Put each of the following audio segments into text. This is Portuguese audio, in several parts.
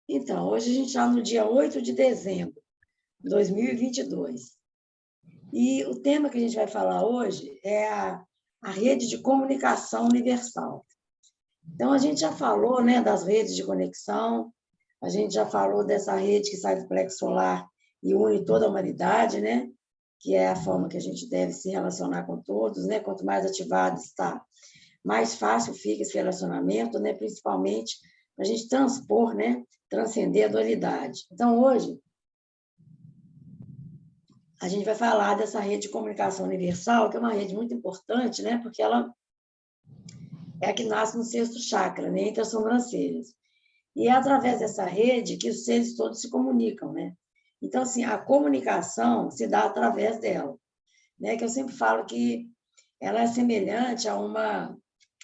Então, hoje a gente está no dia 8 de dezembro de 2022. E o tema que a gente vai falar hoje é a rede de comunicação universal. Então, a gente já falou, né, das redes de conexão, a gente já falou dessa rede que sai do plexo solar e une toda a humanidade, né, que é a forma que a gente deve se relacionar com todos, né? Quanto mais ativado está, mais fácil fica esse relacionamento, né? Principalmente para a gente transpor, né? Transcender a dualidade. Então, hoje, a gente vai falar dessa rede de comunicação universal, que é uma rede muito importante, né? Porque ela é a que nasce no sexto chakra, né? Entre as sobrancelhas. E é através dessa rede que os seres todos se comunicam, né? Então, assim, a comunicação se dá através dela, né? Que eu sempre falo que ela é semelhante a uma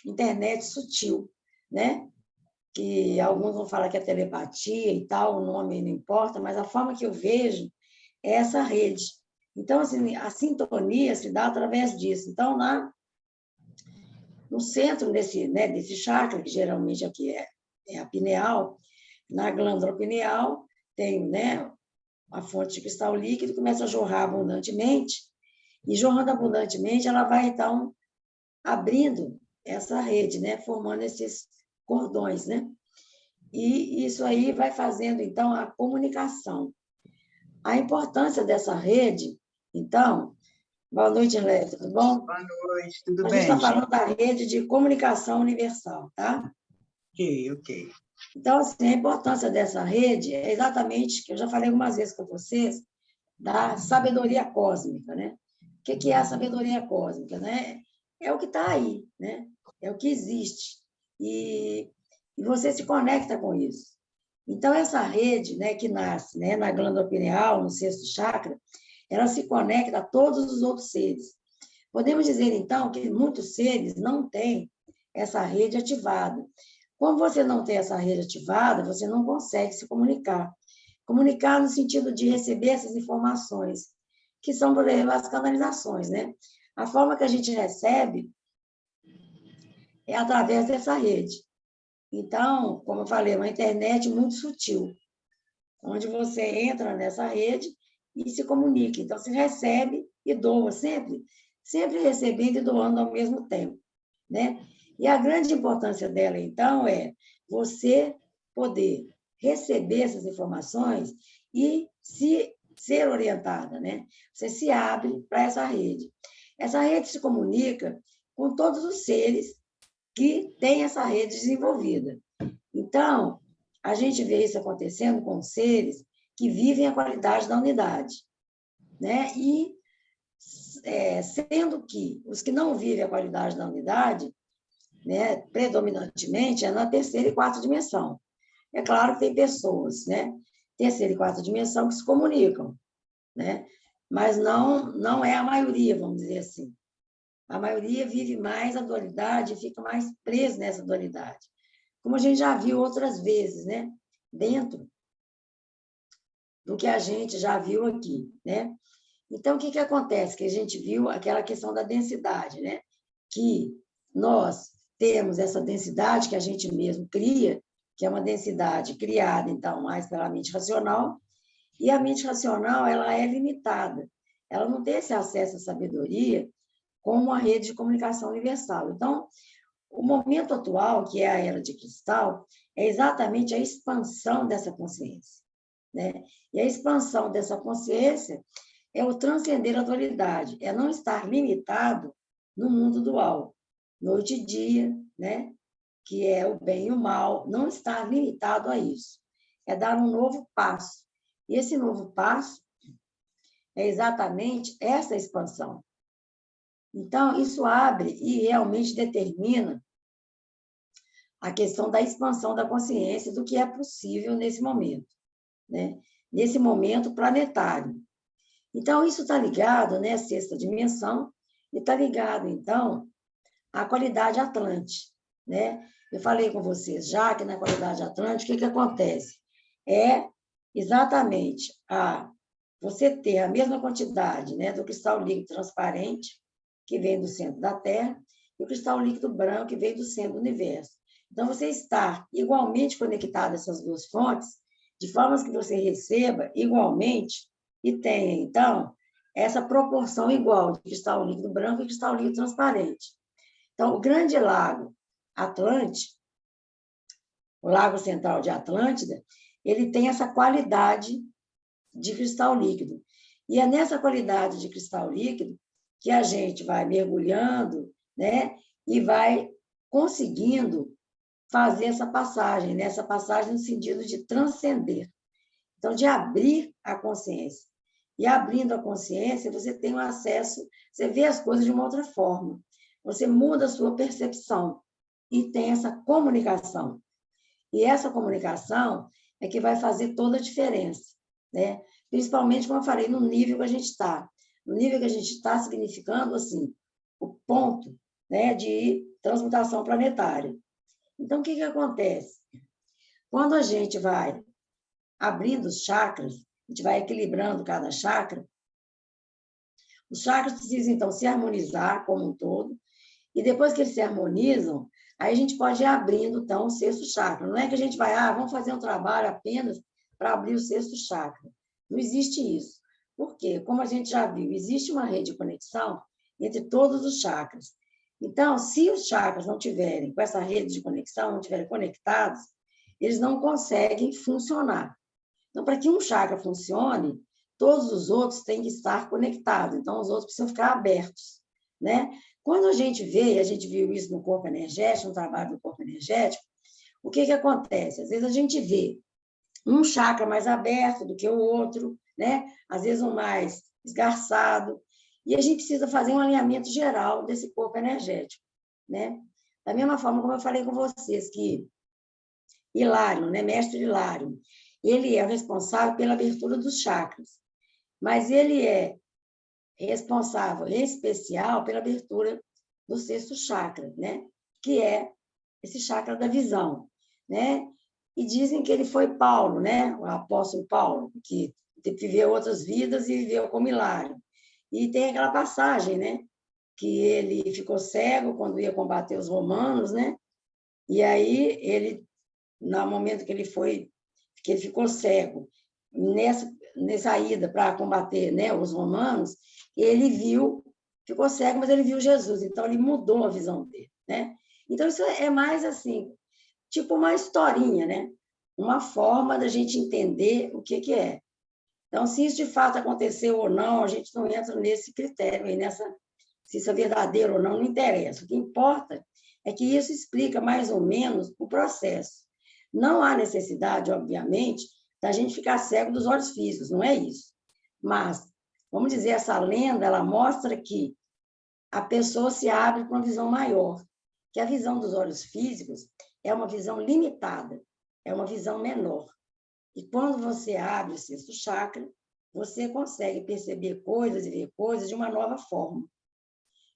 internet sutil, né? Que alguns vão falar que é telepatia e tal, o nome não importa, mas a forma que eu vejo é essa rede. Então, assim, a sintonia se dá através disso. Então, no centro desse chakra, que geralmente aqui é a pineal, na glândula pineal, tem, né, a fonte de cristal líquido, começa a jorrar abundantemente, e jorrando abundantemente, ela vai, então, abrindo essa rede, né, formando esses cordões, né? E isso aí vai fazendo, então, a comunicação. A importância dessa rede, então, boa noite, Léo, tudo bom? Boa noite, tudo bem? A gente está falando da rede de comunicação universal, tá? Ok. Então, assim, a importância dessa rede é exatamente, que eu já falei algumas vezes com vocês, da sabedoria cósmica, né? O que é a sabedoria cósmica, né? É o que está aí, né? É o que existe. E você se conecta com isso. Então, essa rede, né, que nasce, né, na glândula pineal, no sexto chakra, ela se conecta a todos os outros seres. Podemos dizer, então, que muitos seres não têm essa rede ativada. Como você não tem essa rede ativada, você não consegue se comunicar. Comunicar no sentido de receber essas informações, que são, por exemplo, as canalizações, né? A forma que a gente recebe é através dessa rede. Então, como eu falei, é uma internet muito sutil, onde você entra nessa rede e se comunica. Então, se recebe e doa, sempre recebendo e doando ao mesmo tempo, né? E a grande importância dela, então, é você poder receber essas informações e ser orientada, né? Você se abre para essa rede. Essa rede se comunica com todos os seres que têm essa rede desenvolvida. Então, a gente vê isso acontecendo com seres que vivem a qualidade da unidade, né? E sendo que os que não vivem a qualidade da unidade, né, predominantemente, é na terceira e quarta dimensão. É claro que tem pessoas, né, terceira e quarta dimensão, que se comunicam, né? Mas não é a maioria, vamos dizer assim. A maioria vive mais a dualidade e fica mais preso nessa dualidade. Como a gente já viu outras vezes, né? Dentro do que a gente já viu aqui, né? Então, o que acontece? Que a gente viu aquela questão da densidade, né? Que nós temos essa densidade que a gente mesmo cria, que é uma densidade criada, então, mais pela mente racional, e a mente racional, ela é limitada. Ela não tem esse acesso à sabedoria como a rede de comunicação universal. Então, o momento atual, que é a era de cristal, é exatamente a expansão dessa consciência, né? E a expansão dessa consciência é o transcender a dualidade, é não estar limitado no mundo dual, noite e dia, né? Que é o bem e o mal, não estar limitado a isso. É dar um novo passo. E esse novo passo é exatamente essa expansão. Então, isso abre e realmente determina a questão da expansão da consciência, do que é possível nesse momento, né? Nesse momento planetário. Então, isso está ligado, né, à sexta dimensão, e está ligado, então, à qualidade atlântica, né? Eu falei com vocês já que na qualidade atlântica, o que acontece? É exatamente você ter a mesma quantidade, né, do cristal líquido transparente, que vem do centro da Terra, e o cristal líquido branco, que vem do centro do universo. Então, você está igualmente conectado a essas duas fontes, de forma que você receba igualmente e tenha, então, essa proporção igual de cristal líquido branco e cristal líquido transparente. Então, o grande lago Atlântico, o Lago Central de Atlântida, ele tem essa qualidade de cristal líquido. E é nessa qualidade de cristal líquido que a gente vai mergulhando, né, e vai conseguindo fazer essa passagem, né? Essa passagem no sentido de transcender. Então, de abrir a consciência. E abrindo a consciência, você tem um acesso, você vê as coisas de uma outra forma. Você muda a sua percepção e tem essa comunicação. E essa comunicação é que vai fazer toda a diferença, né? Principalmente, como eu falei, no nível que a gente está. No nível que a gente está, significando, assim, o ponto, né, de transmutação planetária. Então, o que acontece? Quando a gente vai abrindo os chakras, a gente vai equilibrando cada chakra, os chakras precisam, então, se harmonizar como um todo, e depois que eles se harmonizam, aí a gente pode ir abrindo, então, o sexto chakra. Não é que a gente vai, vamos fazer um trabalho apenas para abrir o sexto chakra. Não existe isso. Por quê? Como a gente já viu, existe uma rede de conexão entre todos os chakras. Então, se os chakras não tiverem com essa rede de conexão, não estiverem conectados, eles não conseguem funcionar. Então, para que um chakra funcione, todos os outros têm que estar conectados. Então, os outros precisam ficar abertos, né? Quando a gente vê, a gente viu isso no corpo energético, no trabalho do corpo energético, o que acontece? Às vezes a gente vê um chakra mais aberto do que o outro, né? Às vezes um mais esgarçado, e a gente precisa fazer um alinhamento geral desse corpo energético, né? Da mesma forma como eu falei com vocês, que Hilário, né? Mestre Hilário, ele é o responsável pela abertura dos chakras, mas ele é responsável, em especial, pela abertura do sexto chakra, né? Que é esse chakra da visão, né? E dizem que ele foi Paulo, né? O apóstolo Paulo, que viveu outras vidas e viveu como Hilário. E tem aquela passagem, né? Que ele ficou cego quando ia combater os romanos, né? E aí ele, no momento que ele ficou cego, nessa ida para combater, né, os romanos, ele viu, ficou cego, mas ele viu Jesus, então ele mudou a visão dele, né? Então isso é mais assim, tipo uma historinha, né? Uma forma da gente entender o que é. Então, se isso de fato aconteceu ou não, a gente não entra nesse critério, aí se isso é verdadeiro ou não, não interessa. O que importa é que isso explica mais ou menos o processo. Não há necessidade, obviamente, da gente ficar cego dos olhos físicos, não é isso. Mas, vamos dizer, essa lenda, ela mostra que a pessoa se abre para uma visão maior, que a visão dos olhos físicos é uma visão limitada, é uma visão menor. E quando você abre o sexto chakra, você consegue perceber coisas e ver coisas de uma nova forma.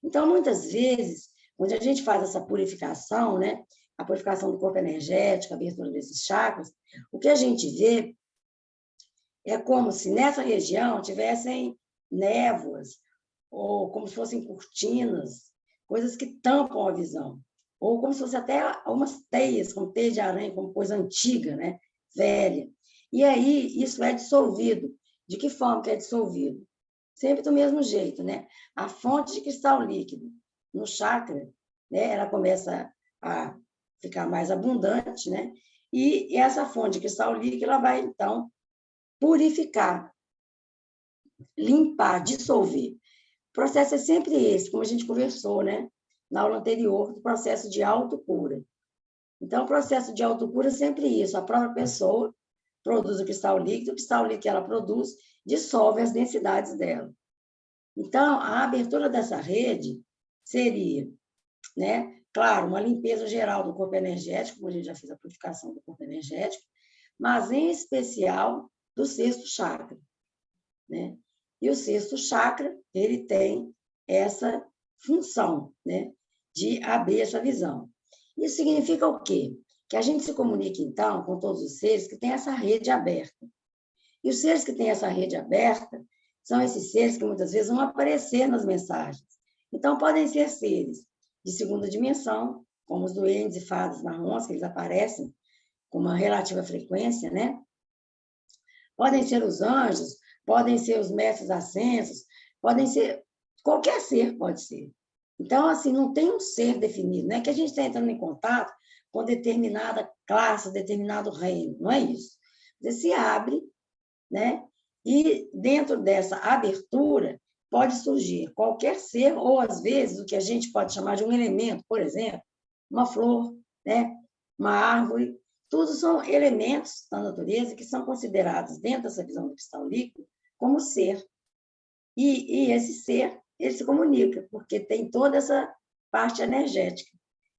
Então, muitas vezes, quando a gente faz essa purificação, né, a purificação do corpo energético, a abertura desses chakras, o que a gente vê é como se nessa região tivessem névoas, ou como se fossem cortinas, coisas que tampam a visão, ou como se fosse até umas teias, como teia de aranha, como coisa antiga, né, velha. E aí, isso é dissolvido. De que forma que é dissolvido? Sempre do mesmo jeito, né? A fonte de cristal líquido no chakra, né, ela começa a ficar mais abundante, né? E essa fonte de cristal líquido, ela vai, então, purificar, limpar, dissolver. O processo é sempre esse, como a gente conversou, né? Na aula anterior, do processo de autocura. Então, o processo de autocura é sempre isso. A própria pessoa produz o cristal líquido que ela produz dissolve as densidades dela. Então, a abertura dessa rede seria, né, claro, uma limpeza geral do corpo energético, como a gente já fez a purificação do corpo energético, mas em especial do sexto chakra, né? E o sexto chakra, ele tem essa função, né, de abrir essa visão. Isso significa o quê? Que a gente se comunica, então, com todos os seres que têm essa rede aberta. E os seres que têm essa rede aberta são esses seres que muitas vezes vão aparecer nas mensagens. Então, podem ser seres de segunda dimensão, como os duendes e fadas marrons, que eles aparecem com uma relativa frequência, né? Podem ser os anjos, podem ser os mestres ascensos, podem ser... Qualquer ser pode ser. Então, assim, não tem um ser definido, não é que a gente está entrando em contato com determinada classe, determinado reino, não é isso. Você se abre, né? E dentro dessa abertura pode surgir qualquer ser, ou às vezes o que a gente pode chamar de um elemento, por exemplo, uma flor, né? Uma árvore, tudo são elementos da natureza que são considerados, dentro dessa visão do cristal líquido, como ser. E esse ser, ele se comunica, porque tem toda essa parte energética.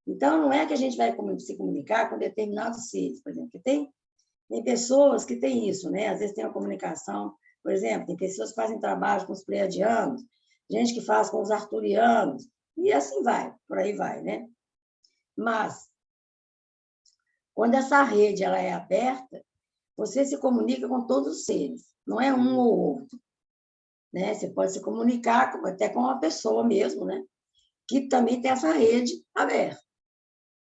Então, não é que a gente vai se comunicar com determinados seres, por exemplo, que tem pessoas que têm isso, né? Às vezes tem uma comunicação, por exemplo, tem pessoas que fazem trabalho com os pleiadianos, gente que faz com os arturianos, e assim vai, por aí vai, né? Mas, quando essa rede ela é aberta, você se comunica com todos os seres, não é um ou outro, né? Você pode se comunicar até com uma pessoa mesmo, né? Que também tem essa rede aberta,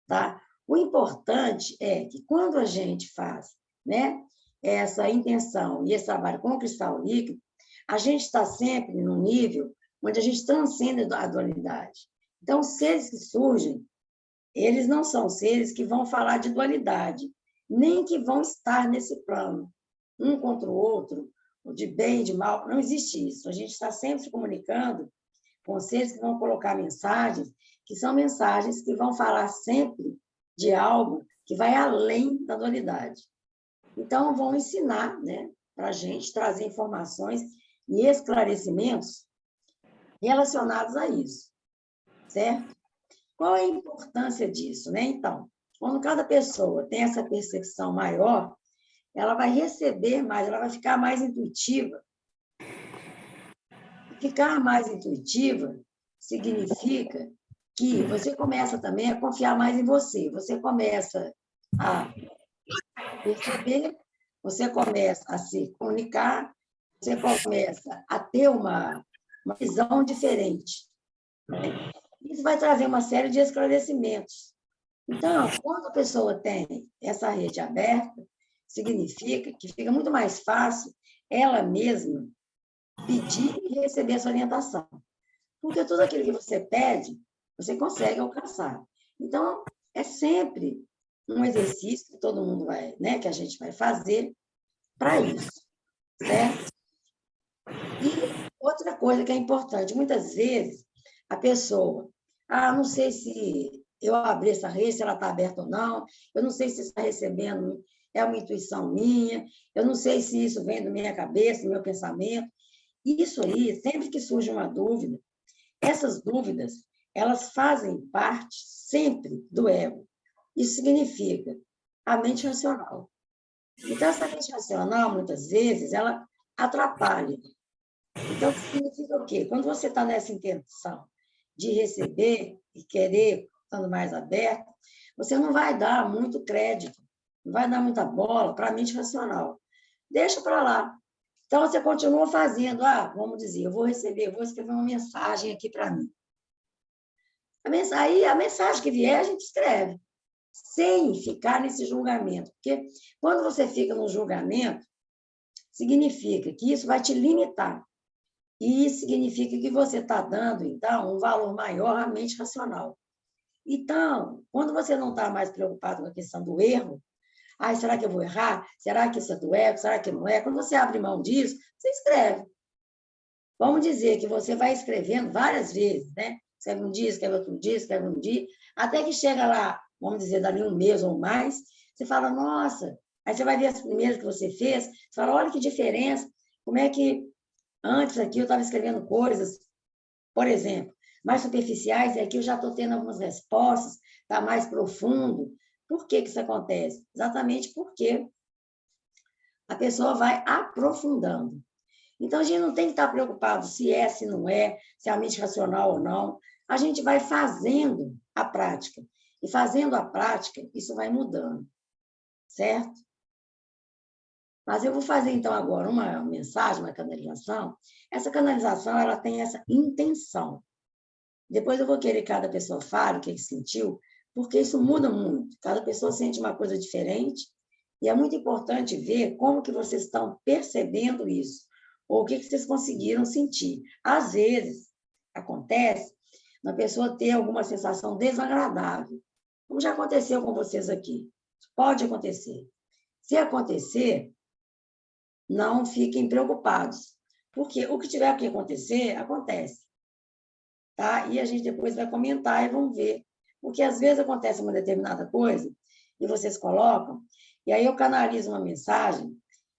tá? O importante é que quando a gente faz, né, essa intenção e esse trabalho com o cristal líquido, a gente está sempre no nível onde a gente transcende a dualidade. Então, os seres que surgem, eles não são seres que vão falar de dualidade, nem que vão estar nesse plano, um contra o outro, de bem, de mal, não existe isso. A gente está sempre se comunicando com seres que vão colocar mensagens, que são mensagens que vão falar sempre de algo que vai além da dualidade. Então, vão ensinar, né, para a gente trazer informações e esclarecimentos relacionados a isso, certo? Qual é a importância disso, né? Então, quando cada pessoa tem essa percepção maior, ela vai receber mais, ela vai ficar mais intuitiva. Ficar mais intuitiva significa que você começa também a confiar mais em você, você começa a perceber, você começa a se comunicar, você começa a ter uma visão diferente, né? Isso vai trazer uma série de esclarecimentos. Então, quando a pessoa tem essa rede aberta, significa que fica muito mais fácil ela mesma pedir e receber essa orientação. Porque tudo aquilo que você pede, você consegue alcançar. Então, é sempre um exercício que todo mundo vai, né, que a gente vai fazer para isso, certo? E outra coisa que é importante, muitas vezes a pessoa, não sei se eu abrir essa rede, se ela está aberta ou não, eu não sei se está recebendo, é uma intuição minha, eu não sei se isso vem da minha cabeça, do meu pensamento. Isso aí, sempre que surge uma dúvida, essas dúvidas, elas fazem parte sempre do ego. Isso significa a mente racional. Então, essa mente racional, muitas vezes, ela atrapalha. Então, significa o quê? Quando você está nessa intenção de receber e querer, estando mais aberto, você não vai dar muito crédito, não vai dar muita bola para a mente racional. Deixa para lá. Então, você continua fazendo, vamos dizer, eu vou escrever uma mensagem aqui para mim. Aí, a mensagem que vier, a gente escreve, sem ficar nesse julgamento. Porque quando você fica no julgamento, significa que isso vai te limitar. E isso significa que você está dando, então, um valor maior à mente racional. Então, quando você não está mais preocupado com a questão do erro, será que eu vou errar? Será que isso é do ego? Será que não é? Quando você abre mão disso, você escreve. Vamos dizer que você vai escrevendo várias vezes, né? Escreve um dia, escreve outro dia, escreve um dia, até que chega lá, vamos dizer, dali um mês ou mais, você fala, nossa, aí você vai ver as primeiras que você fez, você fala, olha que diferença, como é que antes aqui eu estava escrevendo coisas, por exemplo, mais superficiais, e aqui eu já estou tendo algumas respostas, está mais profundo. Por que isso acontece? Exatamente porque a pessoa vai aprofundando. Então, a gente não tem que estar preocupado se é, se não é, se é a mente racional ou não. A gente vai fazendo a prática. E fazendo a prática, isso vai mudando. Certo? Mas eu vou fazer, então, agora uma mensagem, uma canalização. Essa canalização, ela tem essa intenção. Depois eu vou querer que cada pessoa fale o que sentiu, porque isso muda muito. Cada pessoa sente uma coisa diferente, e é muito importante ver como que vocês estão percebendo isso, ou o que vocês conseguiram sentir. Às vezes, acontece na pessoa ter alguma sensação desagradável, como já aconteceu com vocês aqui. Pode acontecer. Se acontecer, não fiquem preocupados, porque o que tiver que acontecer, acontece. Tá? E a gente depois vai comentar e vamos ver. Porque às vezes acontece uma determinada coisa, e vocês colocam, e aí eu canalizo uma mensagem,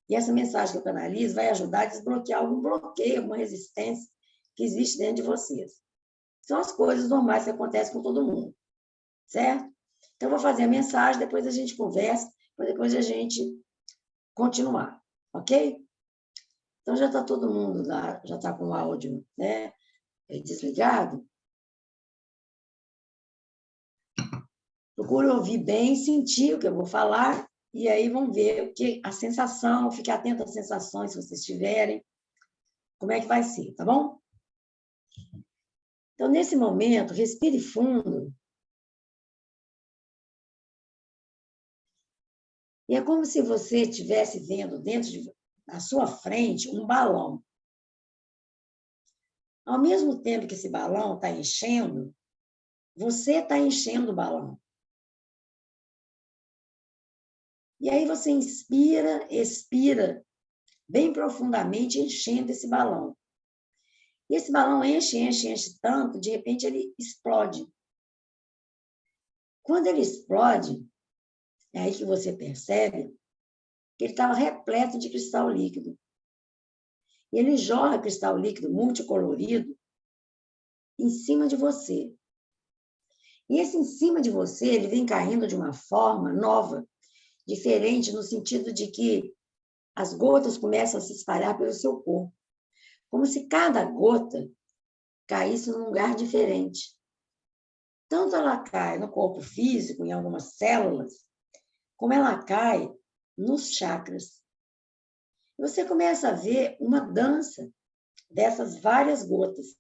e essa mensagem que eu canalizo vai ajudar a desbloquear algum bloqueio, alguma resistência que existe dentro de vocês. São as coisas normais que acontecem com todo mundo, certo? Então, eu vou fazer a mensagem, depois a gente conversa, depois a gente continuar, ok? Então, já está todo mundo lá, já está com o áudio, né, desligado. Procure ouvir bem, sentir o que eu vou falar, e aí vão ver o que a sensação, fique atento às sensações, se vocês tiverem, como é que vai ser, tá bom? Então, nesse momento, respire fundo. E é como se você estivesse vendo na sua frente um balão. Ao mesmo tempo que esse balão está enchendo, você está enchendo o balão. E aí você inspira, expira bem profundamente, enchendo esse balão. E esse balão enche tanto, de repente ele explode. Quando ele explode, é aí que você percebe que ele estava repleto de cristal líquido. E ele jorra cristal líquido multicolorido em cima de você. E esse em cima de você, ele vem caindo de uma forma nova, diferente, no sentido de que as gotas começam a se espalhar pelo seu corpo, como se cada gota caísse num lugar diferente. Tanto ela cai no corpo físico, em algumas células, como ela cai nos chakras. Você começa a ver uma dança dessas várias gotas.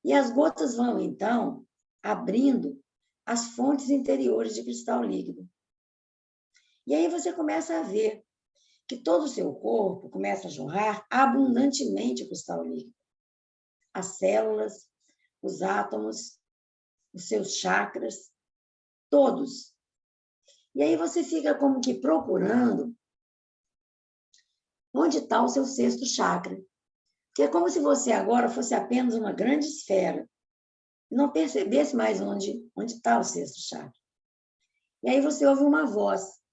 E as gotas vão, então, abrindo as fontes interiores de cristal líquido. E aí você começa a ver que todo o seu corpo começa a jorrar abundantemente o cristal líquido. As células, os átomos, os seus chakras, todos. E aí você fica como que procurando onde está o seu sexto chakra. Que é como se você agora fosse apenas uma grande esfera e não percebesse mais onde está o sexto chakra. E aí você ouve uma voz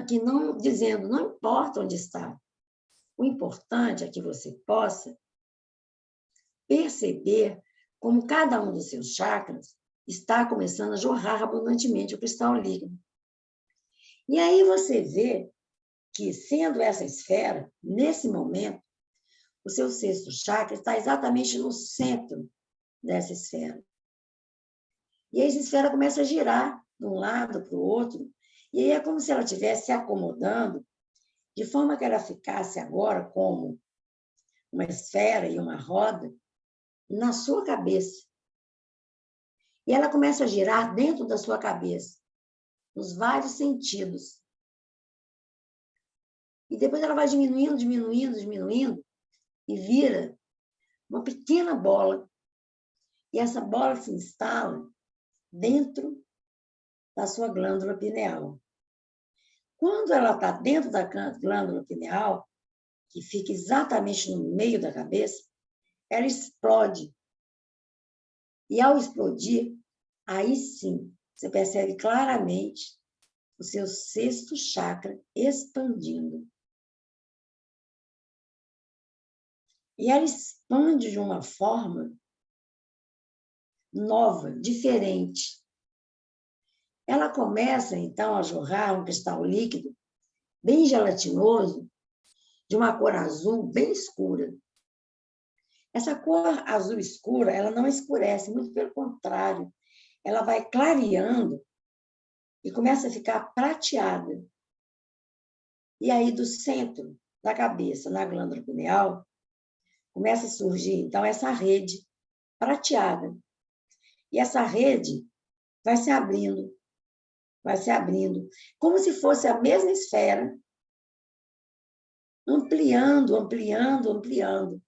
que não dizendo, não importa onde está. O importante é que você possa perceber como cada um dos seus chakras está começando a jorrar abundantemente o cristal líquido. E aí você vê que, sendo essa esfera, nesse momento, o seu sexto chakra está exatamente no centro dessa esfera. E essa esfera começa a girar de um lado para o outro, e aí é como se ela estivesse se acomodando, de forma que ela ficasse agora como uma esfera e uma roda na sua cabeça. E ela começa a girar dentro da sua cabeça, nos vários sentidos. E depois ela vai diminuindo, e vira uma pequena bola. E essa bola se instala dentro da sua glândula pineal. Quando ela está dentro da glândula pineal, que fica exatamente no meio da cabeça, ela explode. E ao explodir, aí sim, você percebe claramente o seu sexto chakra expandindo. E ela expande de uma forma nova, diferente. Ela começa, então, a jorrar um cristal líquido bem gelatinoso, de uma cor azul bem escura. Essa cor azul escura, ela não escurece, muito pelo contrário, ela vai clareando e começa a ficar prateada. E aí, do centro da cabeça, na glândula pineal, começa a surgir, então, essa rede prateada. E essa rede vai se abrindo, como se fosse a mesma esfera, ampliando, ampliando, ampliando.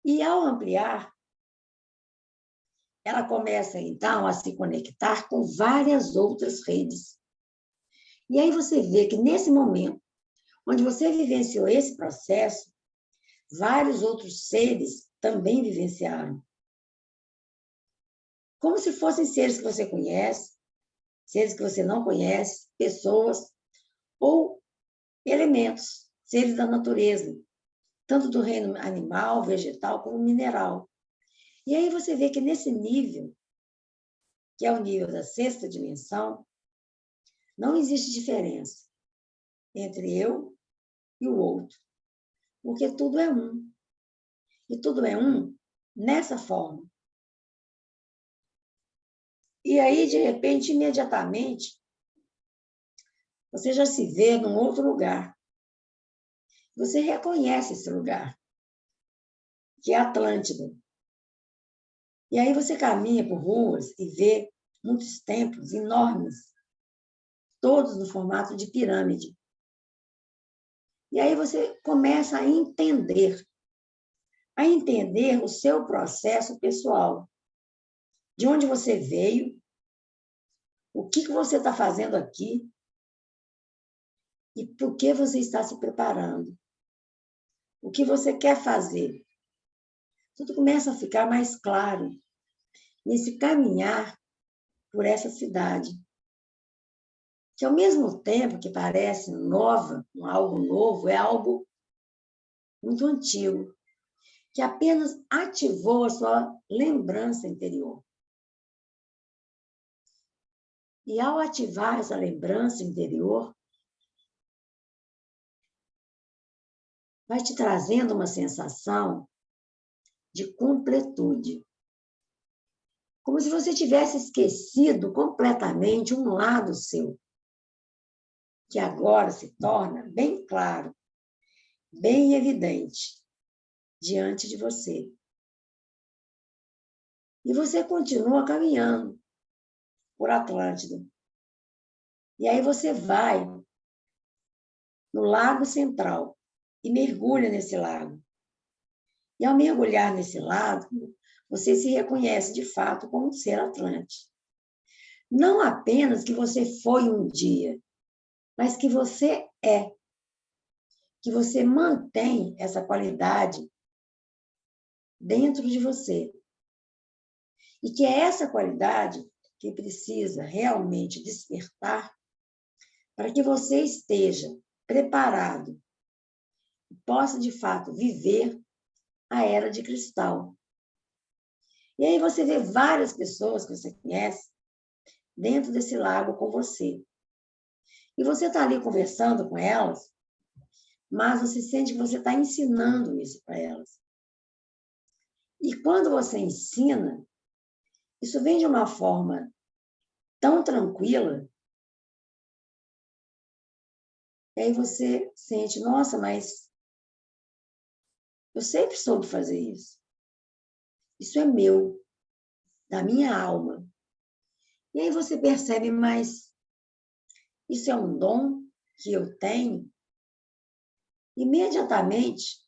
E ao ampliar, ela começa, então, a se conectar com várias outras redes. E aí você vê que, nesse momento, onde você vivenciou esse processo, vários outros seres também vivenciaram. Como se fossem seres que você conhece, seres que você não conhece, pessoas ou elementos, seres da natureza, tanto do reino animal, vegetal, como mineral. E aí você vê que nesse nível, que é o nível da sexta dimensão, não existe diferença entre eu e o outro, porque tudo é um. E tudo é um nessa forma. E aí, de repente, imediatamente, você já se vê num outro lugar. Você reconhece esse lugar, que é Atlântida. E aí você caminha por ruas e vê muitos templos enormes, todos no formato de pirâmide. E aí você começa a entender o seu processo pessoal. De onde você veio, o que você está fazendo aqui e por que você está se preparando. O que você quer fazer. Tudo começa a ficar mais claro nesse caminhar por essa cidade, que ao mesmo tempo que parece nova, algo novo, é algo muito antigo, que apenas ativou a sua lembrança interior. E ao ativar essa lembrança interior, vai te trazendo uma sensação de completude. Como se você tivesse esquecido completamente um lado seu, que agora se torna bem claro, bem evidente diante de você. E você continua caminhando por Atlântida. E aí você vai no Lago Central e mergulha nesse lago. E ao mergulhar nesse lago, você se reconhece de fato como um ser atlante. Não apenas que você foi um dia, mas que você é. Que você mantém essa qualidade dentro de você. E que é essa qualidade que precisa realmente despertar para que você esteja preparado e possa, de fato, viver a era de cristal. E aí você vê várias pessoas que você conhece dentro desse lago com você. E você está ali conversando com elas, mas você sente que você está ensinando isso para elas. E quando você ensina, isso vem de uma forma tão tranquila, e aí você sente, nossa, mas eu sempre soube fazer isso. Isso é meu, da minha alma. E aí você percebe, mas isso é um dom que eu tenho? Imediatamente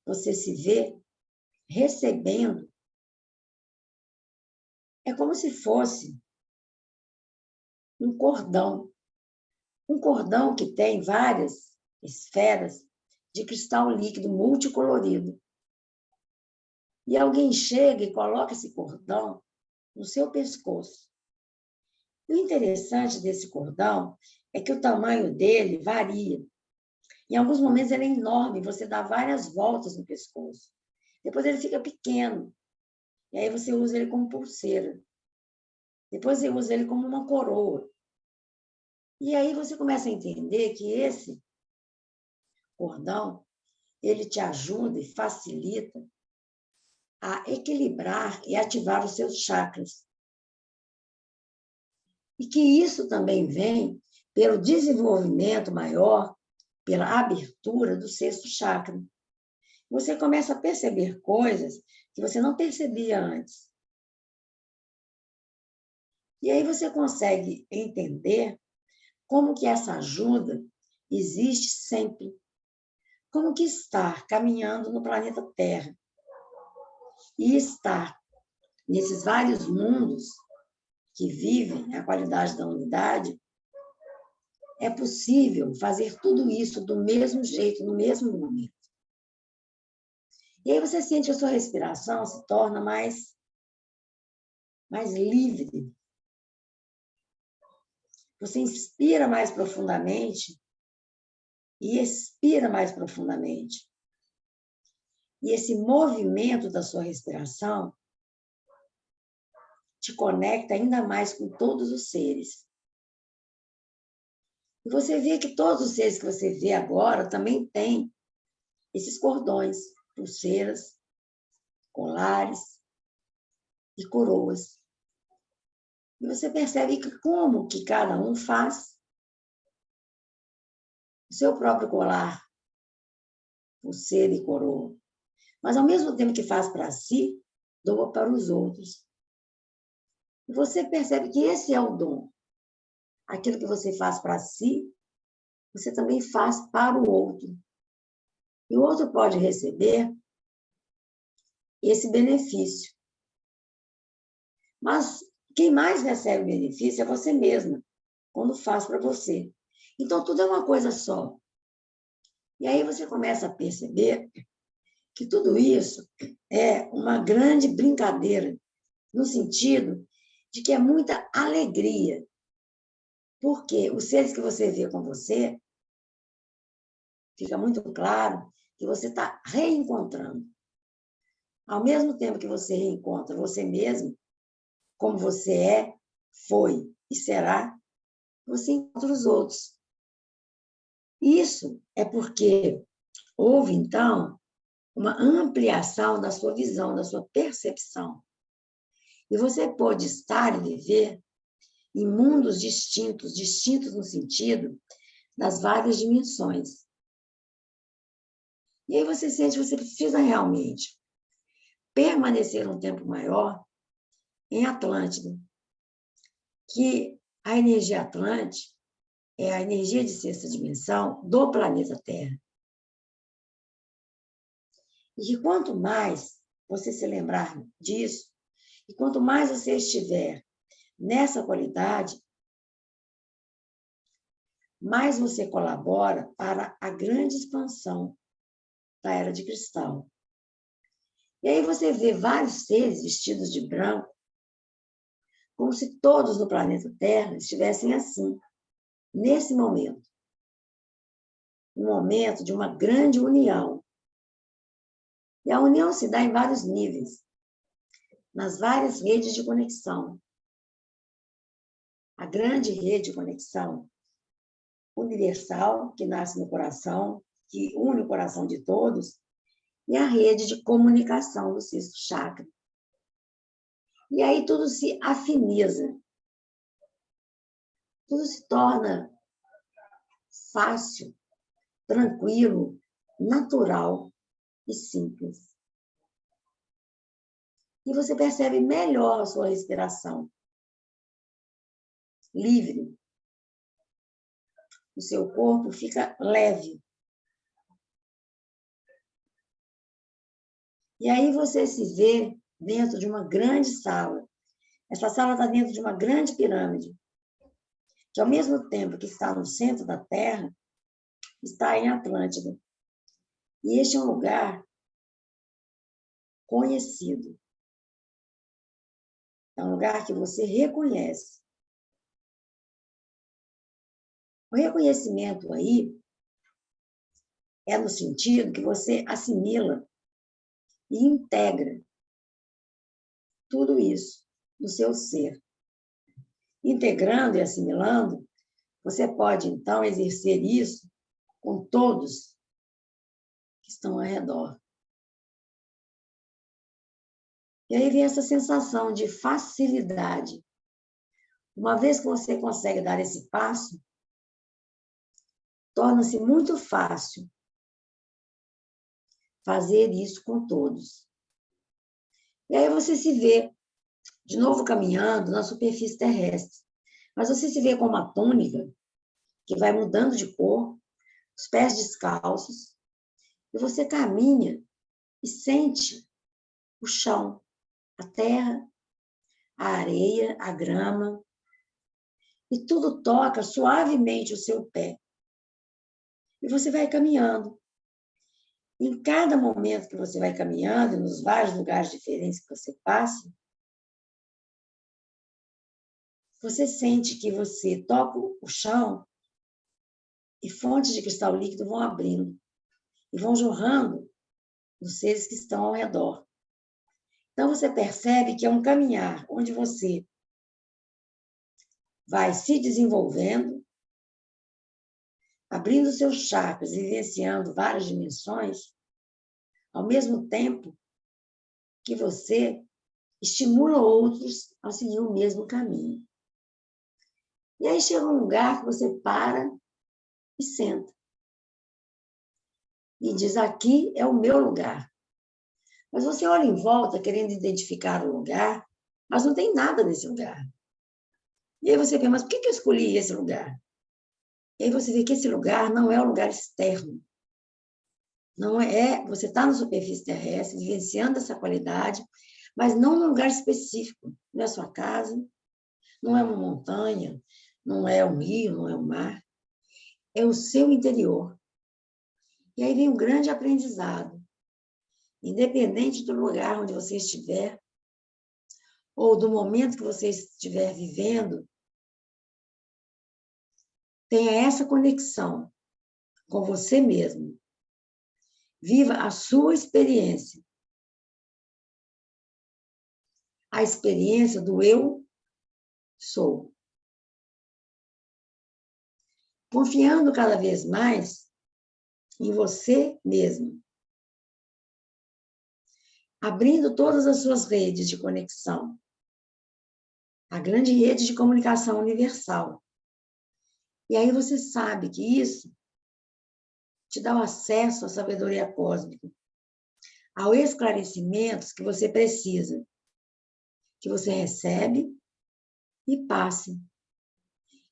você se vê recebendo. É como se fosse um cordão. Um cordão que tem várias esferas de cristal líquido multicolorido. E alguém chega e coloca esse cordão no seu pescoço. O interessante desse cordão é que o tamanho dele varia. Em alguns momentos ele é enorme, você dá várias voltas no pescoço. Depois ele fica pequeno. E aí você usa ele como pulseira. Depois você usa ele como uma coroa. E aí você começa a entender que esse cordão, ele te ajuda e facilita a equilibrar e ativar os seus chakras. E que isso também vem pelo desenvolvimento maior, pela abertura do sexto chakra. Você começa a perceber coisas que você não percebia antes. E aí você consegue entender como que essa ajuda existe sempre. Como que estar caminhando no planeta Terra e estar nesses vários mundos que vivem a qualidade da unidade, é possível fazer tudo isso do mesmo jeito, no mesmo momento. E aí você sente que a sua respiração se torna mais livre. Você inspira mais profundamente e expira mais profundamente. E esse movimento da sua respiração te conecta ainda mais com todos os seres. E você vê que todos os seres que você vê agora também têm esses cordões, pulseiras, colares e coroas. E você percebe que como que cada um faz o seu próprio colar, pulseira e coroa. Mas, ao mesmo tempo que faz para si, doa para os outros. E você percebe que esse é o dom. Aquilo que você faz para si, você também faz para o outro. E o outro pode receber esse benefício. Mas quem mais recebe o benefício é você mesma, quando faz para você. Então, tudo é uma coisa só. E aí você começa a perceber que tudo isso é uma grande brincadeira, no sentido de que é muita alegria. Porque os seres que você vê com você, fica muito claro que você está reencontrando. Ao mesmo tempo que você reencontra você mesmo, como você é, foi e será, você encontra os outros. Isso é porque houve, então, uma ampliação da sua visão, da sua percepção. E você pode estar e viver em mundos distintos, distintos no sentido das várias dimensões. E aí você sente que você precisa realmente permanecer um tempo maior em Atlântida, que a energia Atlântica é a energia de sexta dimensão do planeta Terra. E que quanto mais você se lembrar disso, e quanto mais você estiver nessa qualidade, mais você colabora para a grande expansão da Era de Cristal. E aí você vê vários seres vestidos de branco, como se todos no planeta Terra estivessem assim, nesse momento. Um momento de uma grande união. E a união se dá em vários níveis, nas várias redes de conexão. A grande rede de conexão universal, que nasce no coração, que une o coração de todos, e a rede de comunicação do sexto chakra. E aí tudo se afiniza, tudo se torna fácil, tranquilo, natural e simples. E você percebe melhor a sua respiração. Livre. O seu corpo fica leve. E aí você se vê dentro de uma grande sala. Essa sala está dentro de uma grande pirâmide, que ao mesmo tempo que está no centro da Terra, está em Atlântida. E este é um lugar conhecido. É um lugar que você reconhece. O reconhecimento aí é no sentido que você assimila e integra tudo isso no seu ser. Integrando e assimilando, você pode, então, exercer isso com todos que estão ao redor. E aí vem essa sensação de facilidade. Uma vez que você consegue dar esse passo, torna-se muito fácil fazer isso com todos. E aí você se vê de novo caminhando na superfície terrestre. Mas você se vê com uma túnica que vai mudando de cor, os pés descalços, e você caminha e sente o chão, a terra, a areia, a grama, e tudo toca suavemente o seu pé. E você vai caminhando. Em cada momento que você vai caminhando, nos vários lugares diferentes que você passa, você sente que você toca o chão e fontes de cristal líquido vão abrindo e vão jorrando dos seres que estão ao redor. Então, você percebe que é um caminhar onde você vai se desenvolvendo, abrindo seus chakras, vivenciando várias dimensões, ao mesmo tempo que você estimula outros a seguir o mesmo caminho. E aí chega um lugar que você para e senta. E diz, aqui é o meu lugar. Mas você olha em volta querendo identificar o lugar, mas não tem nada nesse lugar. E aí você pensa, mas por que eu escolhi esse lugar? E aí você vê que esse lugar não é um lugar externo. Não é, você está na superfície terrestre, vivenciando essa qualidade, mas não num lugar específico. Não é a sua casa, não é uma montanha, não é um rio, não é um mar. É o seu interior. E aí vem um grande aprendizado. Independente do lugar onde você estiver, ou do momento que você estiver vivendo, tenha essa conexão com você mesmo. Viva a sua experiência. A experiência do eu sou. Confiando cada vez mais em você mesmo. Abrindo todas as suas redes de conexão. A grande rede de comunicação universal. E aí você sabe que isso te dá o acesso à sabedoria cósmica, ao esclarecimento que você precisa, que você recebe e passe.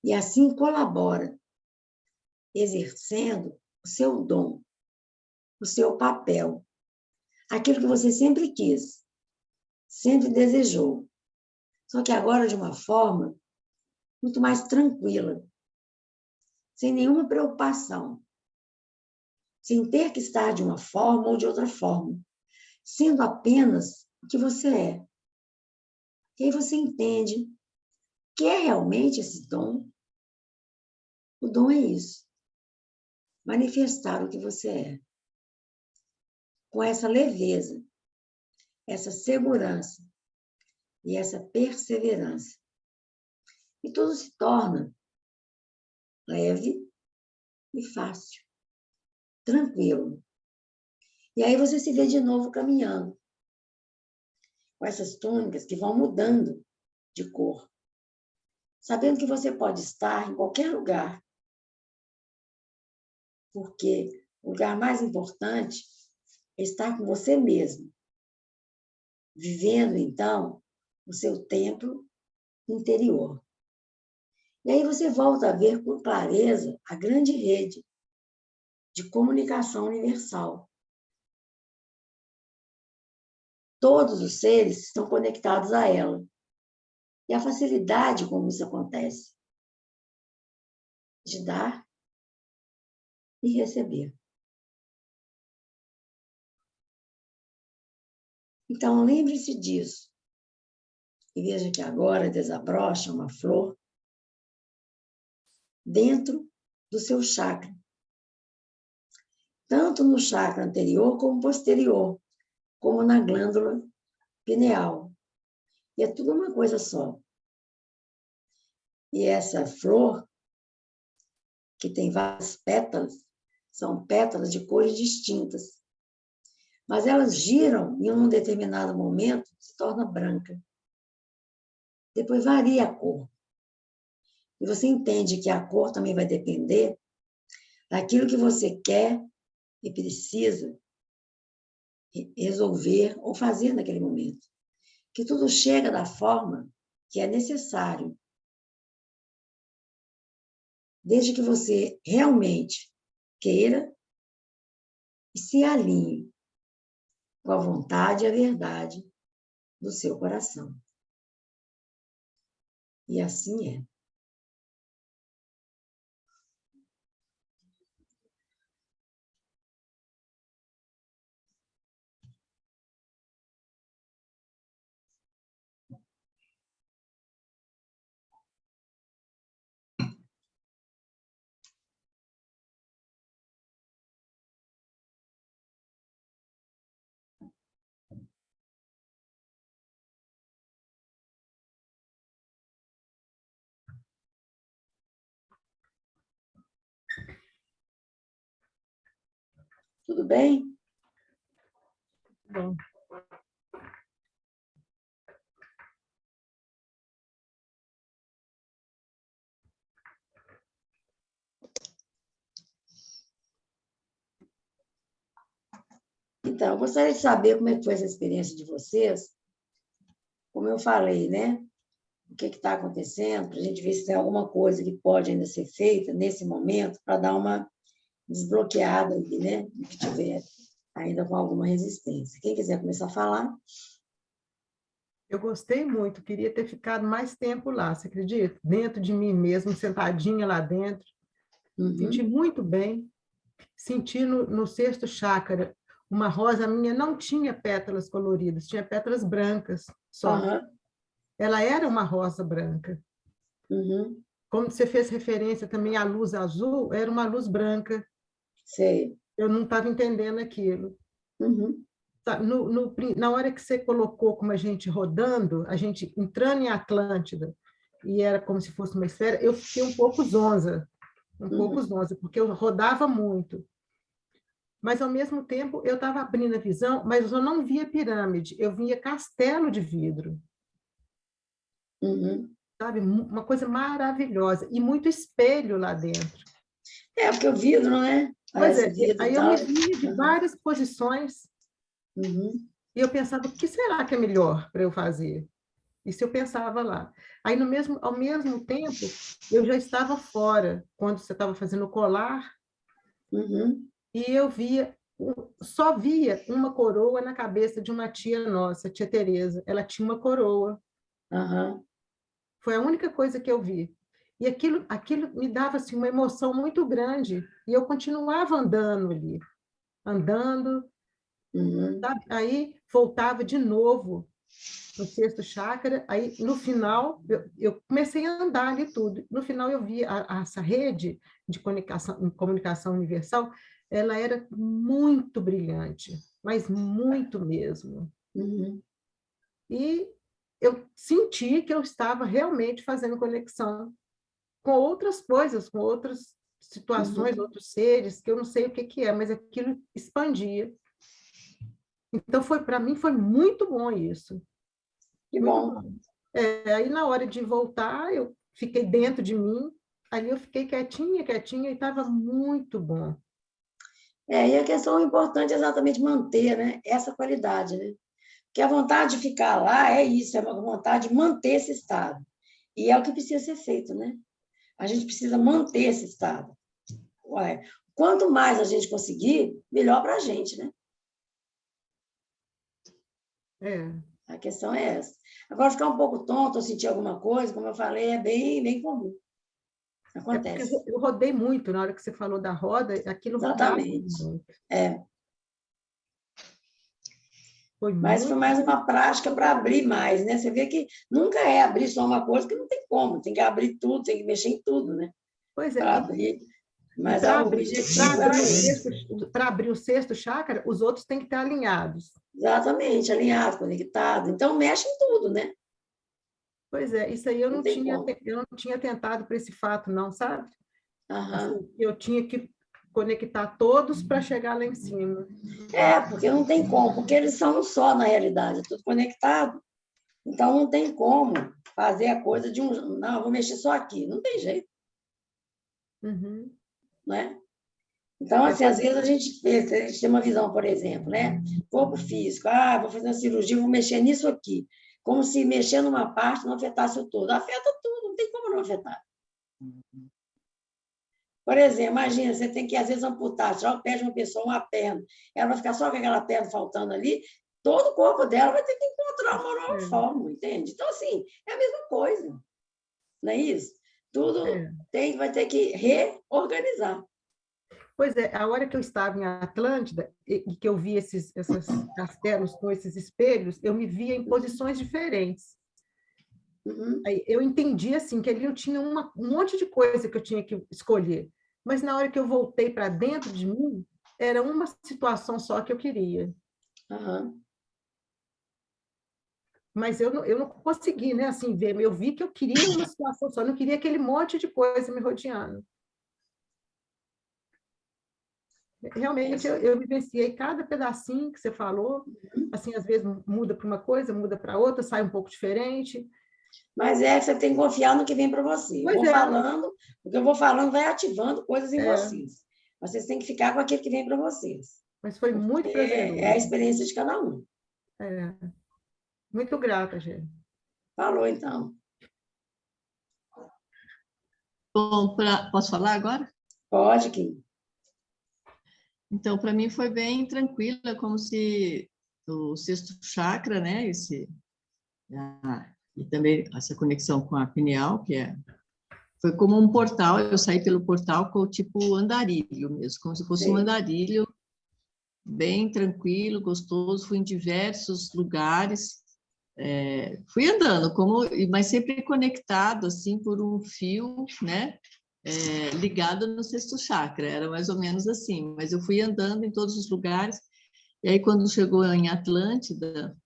E assim colabora, exercendo o seu dom, o seu papel, aquilo que você sempre quis, sempre desejou. Só que agora de uma forma muito mais tranquila, sem nenhuma preocupação, sem ter que estar de uma forma ou de outra forma, sendo apenas o que você é. E aí você entende o que é realmente esse dom. O dom é isso, manifestar o que você é. Com essa leveza, essa segurança e essa perseverança. E tudo se torna leve e fácil, tranquilo. E aí você se vê de novo caminhando, com essas túnicas que vão mudando de cor, sabendo que você pode estar em qualquer lugar, porque o lugar mais importante é estar com você mesmo, vivendo, então, o seu templo interior. E aí você volta a ver com clareza a grande rede de comunicação universal. Todos os seres estão conectados a ela. E a facilidade como isso acontece, de dar e receber. Então, lembre-se disso. E veja que agora desabrocha uma flor dentro do seu chakra. Tanto no chakra anterior como posterior, como na glândula pineal. E é tudo uma coisa só. E essa flor, que tem várias pétalas, são pétalas de cores distintas. Mas elas giram e em um determinado momento se torna branca. Depois varia a cor. E você entende que a cor também vai depender daquilo que você quer e precisa resolver ou fazer naquele momento. que tudo chega da forma que é necessário. Desde que você realmente queira e se alinhe com a vontade e a verdade do seu coração. E assim é. Tudo bem? Bom. Então, eu gostaria de saber como é que foi essa experiência de vocês. Como eu falei, né? O que está acontecendo, para a gente ver se tem alguma coisa que pode ainda ser feita nesse momento para dar uma desbloqueada ali, né? Do que tiver ainda com alguma resistência. Quem quiser começar a falar. Eu gostei muito, queria ter ficado mais tempo lá, você acredita? Dentro de mim mesmo, sentadinha lá dentro. Senti muito bem. Senti no sexto chakra uma rosa minha, não tinha pétalas coloridas, tinha pétalas brancas só. Ela era uma rosa branca. Como você fez referência também à luz azul, era uma luz branca. Sei. Eu não estava entendendo aquilo. Na hora que você colocou como a gente rodando, a gente entrando em Atlântida, e era como se fosse uma esfera, eu fiquei um pouco zonza, porque eu rodava muito. Mas, ao mesmo tempo, eu estava abrindo a visão, mas eu não via pirâmide, eu via castelo de vidro. Sabe? Uma coisa maravilhosa, e muito espelho lá dentro. É, porque o vidro, né? Pois Parece é, vidro aí e eu tal. me via de várias posições, e eu pensava, o que será que é melhor para eu fazer? Isso eu pensava lá. Aí, ao mesmo tempo, eu já estava fora, quando você estava fazendo o colar, e eu só via uma coroa na cabeça de uma tia nossa, tia Tereza. Ela tinha uma coroa. Foi a única coisa que eu vi. E aquilo me dava assim, uma emoção muito grande. E eu continuava andando ali. Andando, sabe? Aí voltava de novo no sexto chakra, aí no final eu comecei a andar ali tudo. No final eu vi essa rede de comunicação universal, ela era muito brilhante, mas muito mesmo. E eu senti que eu estava realmente fazendo conexão com outras coisas, com outras situações, outros seres, que eu não sei o que é, mas aquilo expandia. Então, para mim, foi muito bom isso. Que Muito bom. bom. Aí, na hora de voltar, eu fiquei dentro de mim, ali eu fiquei quietinha, e estava muito bom. E a questão importante é exatamente manter, né, essa qualidade, né? Porque a vontade de ficar lá é isso, é uma vontade de manter esse estado. E é o que precisa ser feito, né? A gente precisa manter esse estado. Ué, quanto mais a gente conseguir, melhor para a gente, né? A questão é essa. Agora, ficar um pouco tonto ou sentir alguma coisa, como eu falei, é bem comum. Acontece. Porque eu rodei muito, na hora que você falou da roda, aquilo rodava muito. Mas foi mais uma prática para abrir mais, né? Você vê que nunca é abrir só uma coisa, que não tem como, tem que abrir tudo, tem que mexer em tudo, né? Pois é. Para abrir. Mas para o objetivo era esse. Para abrir o sexto chakra, os outros têm que estar alinhados. Exatamente, alinhado, conectado. Então, mexe em tudo, né? Pois é, isso aí eu não tinha tentado para esse fato, não, sabe? Assim, eu tinha que conectar todos para chegar lá em cima. Porque não tem como, porque eles são um só na realidade, é tudo conectado. Então, não tem como fazer a coisa de um... Não, vou mexer só aqui. Não tem jeito. Né? Então, assim, às vezes a gente tem uma visão, por exemplo, né? Corpo físico, vou fazer uma cirurgia, vou mexer nisso aqui. como se mexer numa parte não afetasse o todo. Afeta tudo, não tem como não afetar. Por exemplo, imagina, você tem que, às vezes, amputar, tirar o pé de uma pessoa, uma perna, ela vai ficar só com aquela perna faltando ali, todo o corpo dela vai ter que encontrar uma nova forma, entende? Então, assim, é a mesma coisa, não é isso? Tudo vai ter que reorganizar. Pois é, a hora que eu estava em Atlântida e que eu vi esses castelos com esses espelhos, eu me via em posições diferentes. Aí eu entendi assim que ali eu tinha um monte de coisa que eu tinha que escolher, mas na hora que eu voltei para dentro de mim, era uma situação só que eu queria. Mas eu não consegui, né, assim, ver. Eu vi que eu queria uma situação só, não queria aquele monte de coisa me rodeando. Realmente, eu vivenciei cada pedacinho que você falou, assim, às vezes muda para uma coisa, muda para outra, sai um pouco diferente. Mas você tem que confiar no que vem para você. O que eu vou falando vai ativando coisas em vocês. Vocês têm que ficar com aquilo que vem para vocês. Mas foi muito prazeroso. É a experiência de cada um. Muito grata, gente. Falou, então. Bom, posso falar agora? Pode, Kim. Então, para mim foi bem tranquila, como se o sexto chakra, né, e também essa conexão com a pineal, foi como um portal, eu saí pelo portal com o tipo andarilho mesmo, como se fosse um andarilho, bem tranquilo, gostoso, fui em diversos lugares, fui andando, mas sempre conectado, assim, por um fio, né, ligado no sexto chakra, era mais ou menos assim, mas eu fui andando em todos os lugares, e aí quando chegou em Atlântida,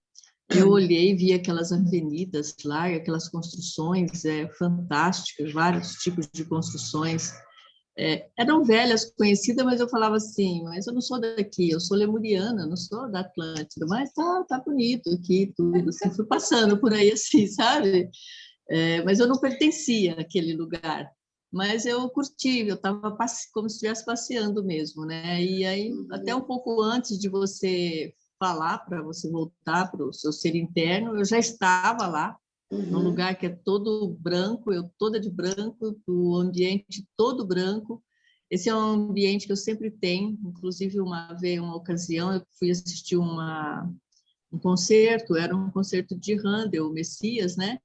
eu olhei e vi aquelas avenidas lá, aquelas construções fantásticas, vários tipos de construções, eram velhas, conhecidas, mas eu falava assim, mas eu não sou daqui, eu sou lemuriana, não sou da Atlântida, mas tá bonito aqui, tudo, assim, fui passando por aí assim, sabe? Mas eu não pertencia àquele lugar, mas eu curti, eu estava como se estivesse passeando mesmo, né? E aí, até um pouco antes de você falar, para você voltar para o seu ser interno, eu já estava lá, num lugar que é todo branco, eu toda de branco, o ambiente todo branco. Esse é um ambiente que eu sempre tenho, inclusive uma ocasião eu fui assistir um concerto, era um concerto de Handel, o Messias, né?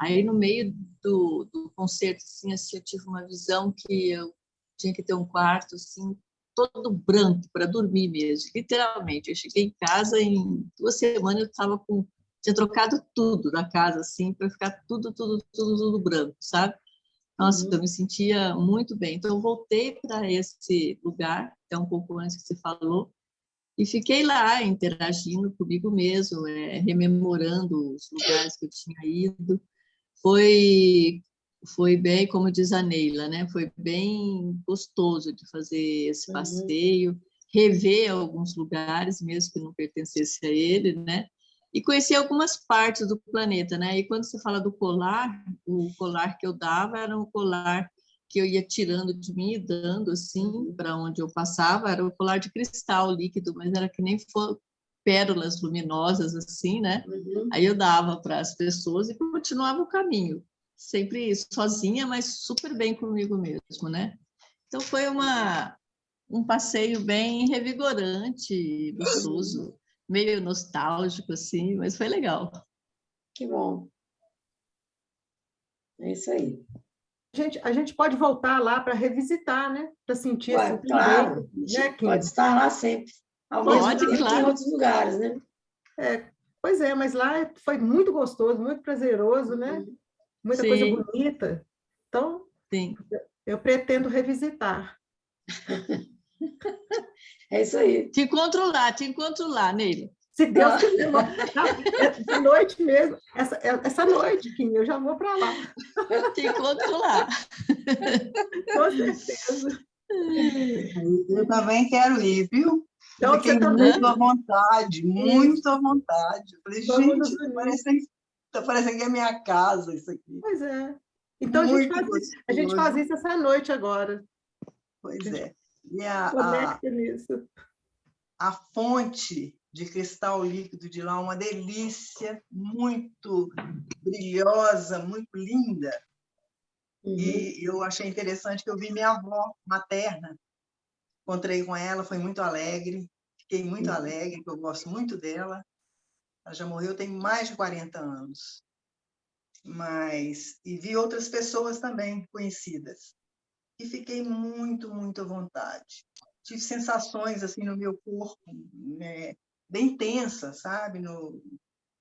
Aí, no meio do concerto, assim, eu tive uma visão que eu tinha que ter um quarto, assim, todo branco, para dormir mesmo, literalmente. Eu cheguei em casa, em 2 semanas, tinha trocado tudo da casa, assim, para ficar tudo branco, sabe? Nossa, eu me sentia muito bem. Então, eu voltei para esse lugar, até um pouco antes que você falou, e fiquei lá, interagindo comigo mesmo, rememorando os lugares que eu tinha ido. Foi bem, como diz a Neila, né? Foi bem gostoso de fazer esse passeio, rever alguns lugares, mesmo que não pertencesse a ele, né? E conhecer algumas partes do planeta, né? E quando você fala do colar, o colar que eu dava era um colar que eu ia tirando de mim e dando, assim, para onde eu passava, era um colar de cristal líquido, mas era que nem pérolas luminosas, assim, né? Aí eu dava para as pessoas e continuava o caminho. Sempre sozinha, mas super bem comigo mesmo, né? Então, foi um passeio bem revigorante, gostoso, meio nostálgico, assim, mas foi legal. Que bom. É isso aí. A gente pode voltar lá para revisitar, né? Para sentir assim, claro, também, né, Kim? pode estar lá sempre. Ao mesmo tempo, claro. Em outros lugares, né? Pois é, mas lá foi muito gostoso, muito prazeroso, né? Muita coisa bonita. Então, eu pretendo revisitar. É isso aí. Te encontro lá, Neila. Se Deus quiser, essa noite mesmo, essa noite, Kim, eu já vou para lá. Te encontro lá. Com certeza. Eu também quero ir, viu? Então, fiquei muito à vontade, muito à vontade. Eu falei, gente, tá parecendo que é minha casa isso aqui. Pois é. Então, a gente faz isso essa noite agora. Pois é. E conecta nisso. A fonte de cristal líquido de lá, uma delícia, muito brilhosa, muito linda. E eu achei interessante que eu vi minha avó materna, encontrei com ela, foi muito alegre, fiquei muito alegre, porque eu gosto muito dela. Ela já morreu tem mais de 40 anos. E vi outras pessoas também conhecidas. E fiquei muito, muito à vontade. Tive sensações assim no meu corpo, né, bem tensas, sabe?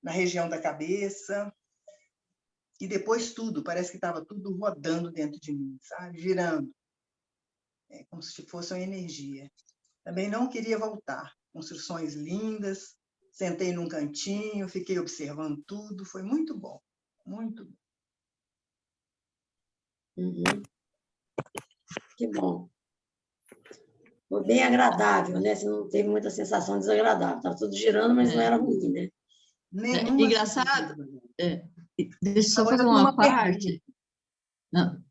Na região da cabeça. E depois tudo, parece que estava tudo rodando dentro de mim, sabe? Girando. Como se fosse uma energia. Também não queria voltar. Construções lindas, sentei num cantinho, fiquei observando tudo, foi muito bom, muito bom. Que bom. Foi bem agradável, né? Você não teve muita sensação desagradável. Estava tudo girando, mas não era ruim, né? Nenhuma engraçado. Deixa eu só fazer uma parte. Não.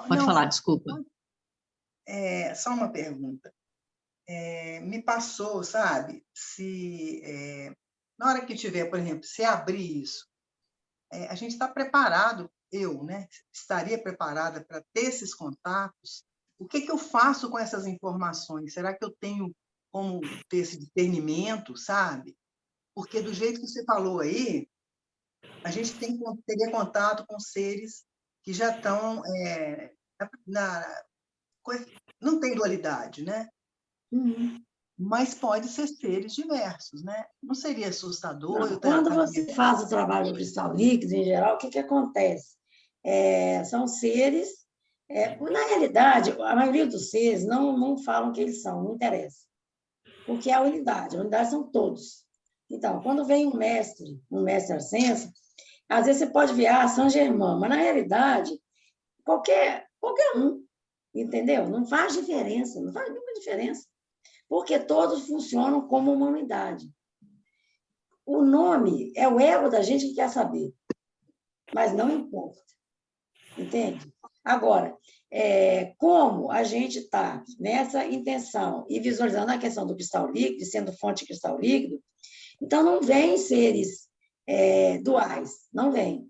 Pode falar, desculpa. Só uma pergunta. Me passou, sabe? Se na hora que tiver, por exemplo, se abrir isso, a gente está preparado, eu, né? Estaria preparada para ter esses contatos. O que eu faço com essas informações? Será que eu tenho como ter esse discernimento, sabe? Porque do jeito que você falou aí, a gente teria contato com seres que já estão não tem dualidade, né? Mas pode ser seres diversos, né? Não seria assustador? Não, quando você faz o trabalho do cristal líquido, em geral, o que acontece? São seres... na realidade, a maioria dos seres não falam que eles são, não interessa. Porque é a unidade são todos. Então, quando vem um mestre ascenso, às vezes você pode ver São Germão, mas, na realidade, qualquer um, entendeu? Não faz diferença, não faz nenhuma diferença. Porque todos funcionam como uma unidade. O nome é o ego da gente que quer saber, mas não importa. Entende? Agora, como a gente está nessa intenção e visualizando a questão do cristal líquido, sendo fonte de cristal líquido, então não vem seres duais, não vem.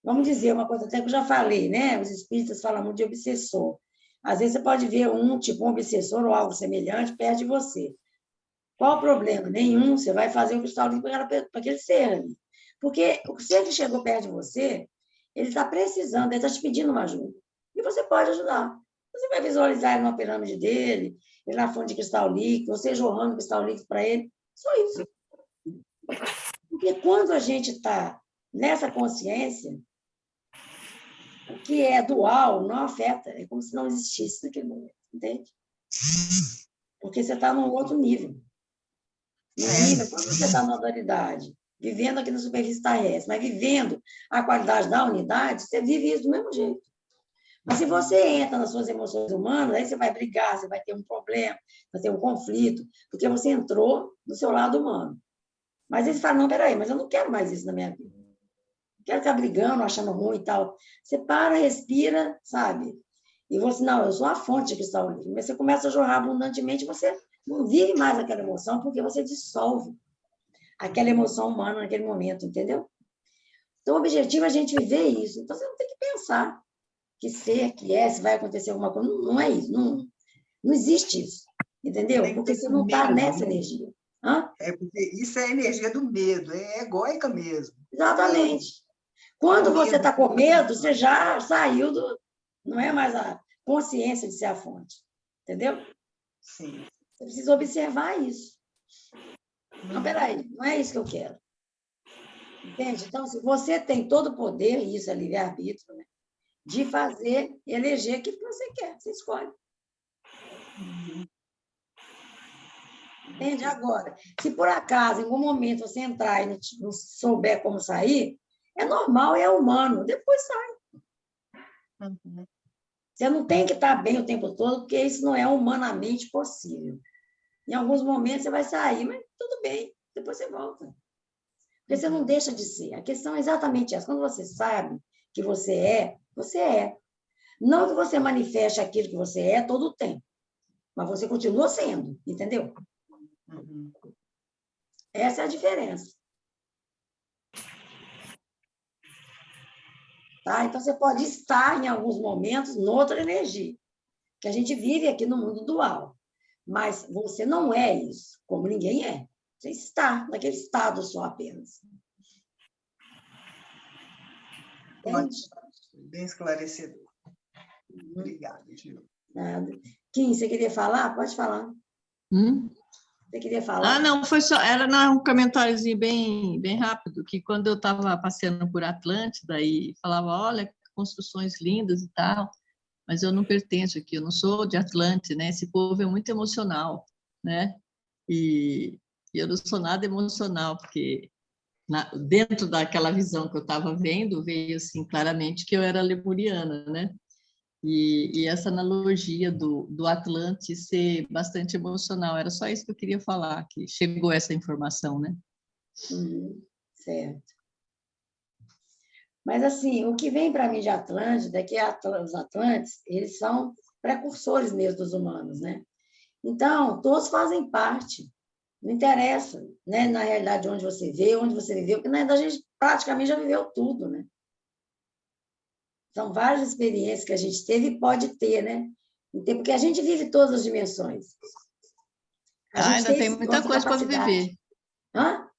Vamos dizer uma coisa até que eu já falei, né? Os espíritas falam muito de obsessor. Às vezes você pode ver um obsessor ou algo semelhante perto de você. Qual o problema? Nenhum. Você vai fazer o cristal líquido para aquele ser ali. Porque o ser que chegou perto de você, ele está precisando, ele está te pedindo uma ajuda. E você pode ajudar. Você vai visualizar ele numa pirâmide dele, ele na fonte de cristal líquido, você jorrando cristal líquido para ele. Só isso. Porque quando a gente está nessa consciência, o que é dual não afeta. É como se não existisse naquele momento. Entende? Porque você está num outro nível. Quando você está na dualidade, vivendo aqui na superfície terrestre, mas vivendo a qualidade da unidade, você vive isso do mesmo jeito. Mas se você entra nas suas emoções humanas, aí você vai brigar, você vai ter um problema, vai ter um conflito, porque você entrou no seu lado humano. Mas eles falam, não, peraí, mas eu não quero mais isso na minha vida. Não quero ficar brigando, achando ruim e tal. Você para, respira, sabe? E você, não, eu sou a fonte de cristal líquido. Mas você começa a jorrar abundantemente, você não vive mais aquela emoção, porque você dissolve aquela emoção humana naquele momento, entendeu? Então, o objetivo é a gente viver isso. Então, você não tem que pensar que ser, que se vai acontecer alguma coisa. Não é isso. Não existe isso. Entendeu? Porque você não está nessa energia. Porque isso é a energia do medo, é egóica mesmo. Exatamente. Quando você está com medo, você já saiu do... Não é mais a consciência de ser a fonte. Entendeu? Sim. Você precisa observar isso. Não, peraí, não é isso que eu quero. Entende? Então, se você tem todo o poder, e isso é livre-arbítrio, né? De fazer, eleger aquilo que você quer, você escolhe. Entende? Agora, se por acaso, em algum momento, você entrar e não souber como sair, é normal, é humano, depois sai. Você não tem que estar bem o tempo todo, porque isso não é humanamente possível. Em alguns momentos você vai sair, mas tudo bem, depois você volta. Porque você não deixa de ser. A questão é exatamente essa. Quando você sabe que você é, você é. Não que você manifeste aquilo que você é todo o tempo, mas você continua sendo, entendeu? Essa é a diferença. Tá? Então, você pode estar, em alguns momentos, noutra energia, que a gente vive aqui no mundo dual. Mas você não é isso, como ninguém é. Você está naquele estado só apenas. Ótimo, bem esclarecedor. Obrigada, Gil. Nada. Kim, você queria falar? Pode falar. Você queria falar? Não, foi só, era um comentáriozinho bem rápido, que quando eu estava passeando por Atlântida e falava, olha, que construções lindas e tal, mas eu não pertenço aqui, eu não sou de Atlântida, né? Esse povo é muito emocional, né? E eu não sou nada emocional, porque dentro daquela visão que eu estava vendo, veio assim claramente que eu era lemuriana, né? E essa analogia do Atlante ser bastante emocional, era só isso que eu queria falar, que chegou essa informação, né? Certo. Mas, assim, o que vem para mim de Atlântida é que os Atlantes, eles são precursores mesmo dos humanos, né? Então, todos fazem parte. Não interessa, né? Na realidade, onde você vê, onde você viveu, porque na verdade a gente praticamente já viveu tudo, né? São várias experiências que a gente teve e pode ter, né? Porque a gente vive todas as dimensões. Ainda tem muita coisa para viver. Hã?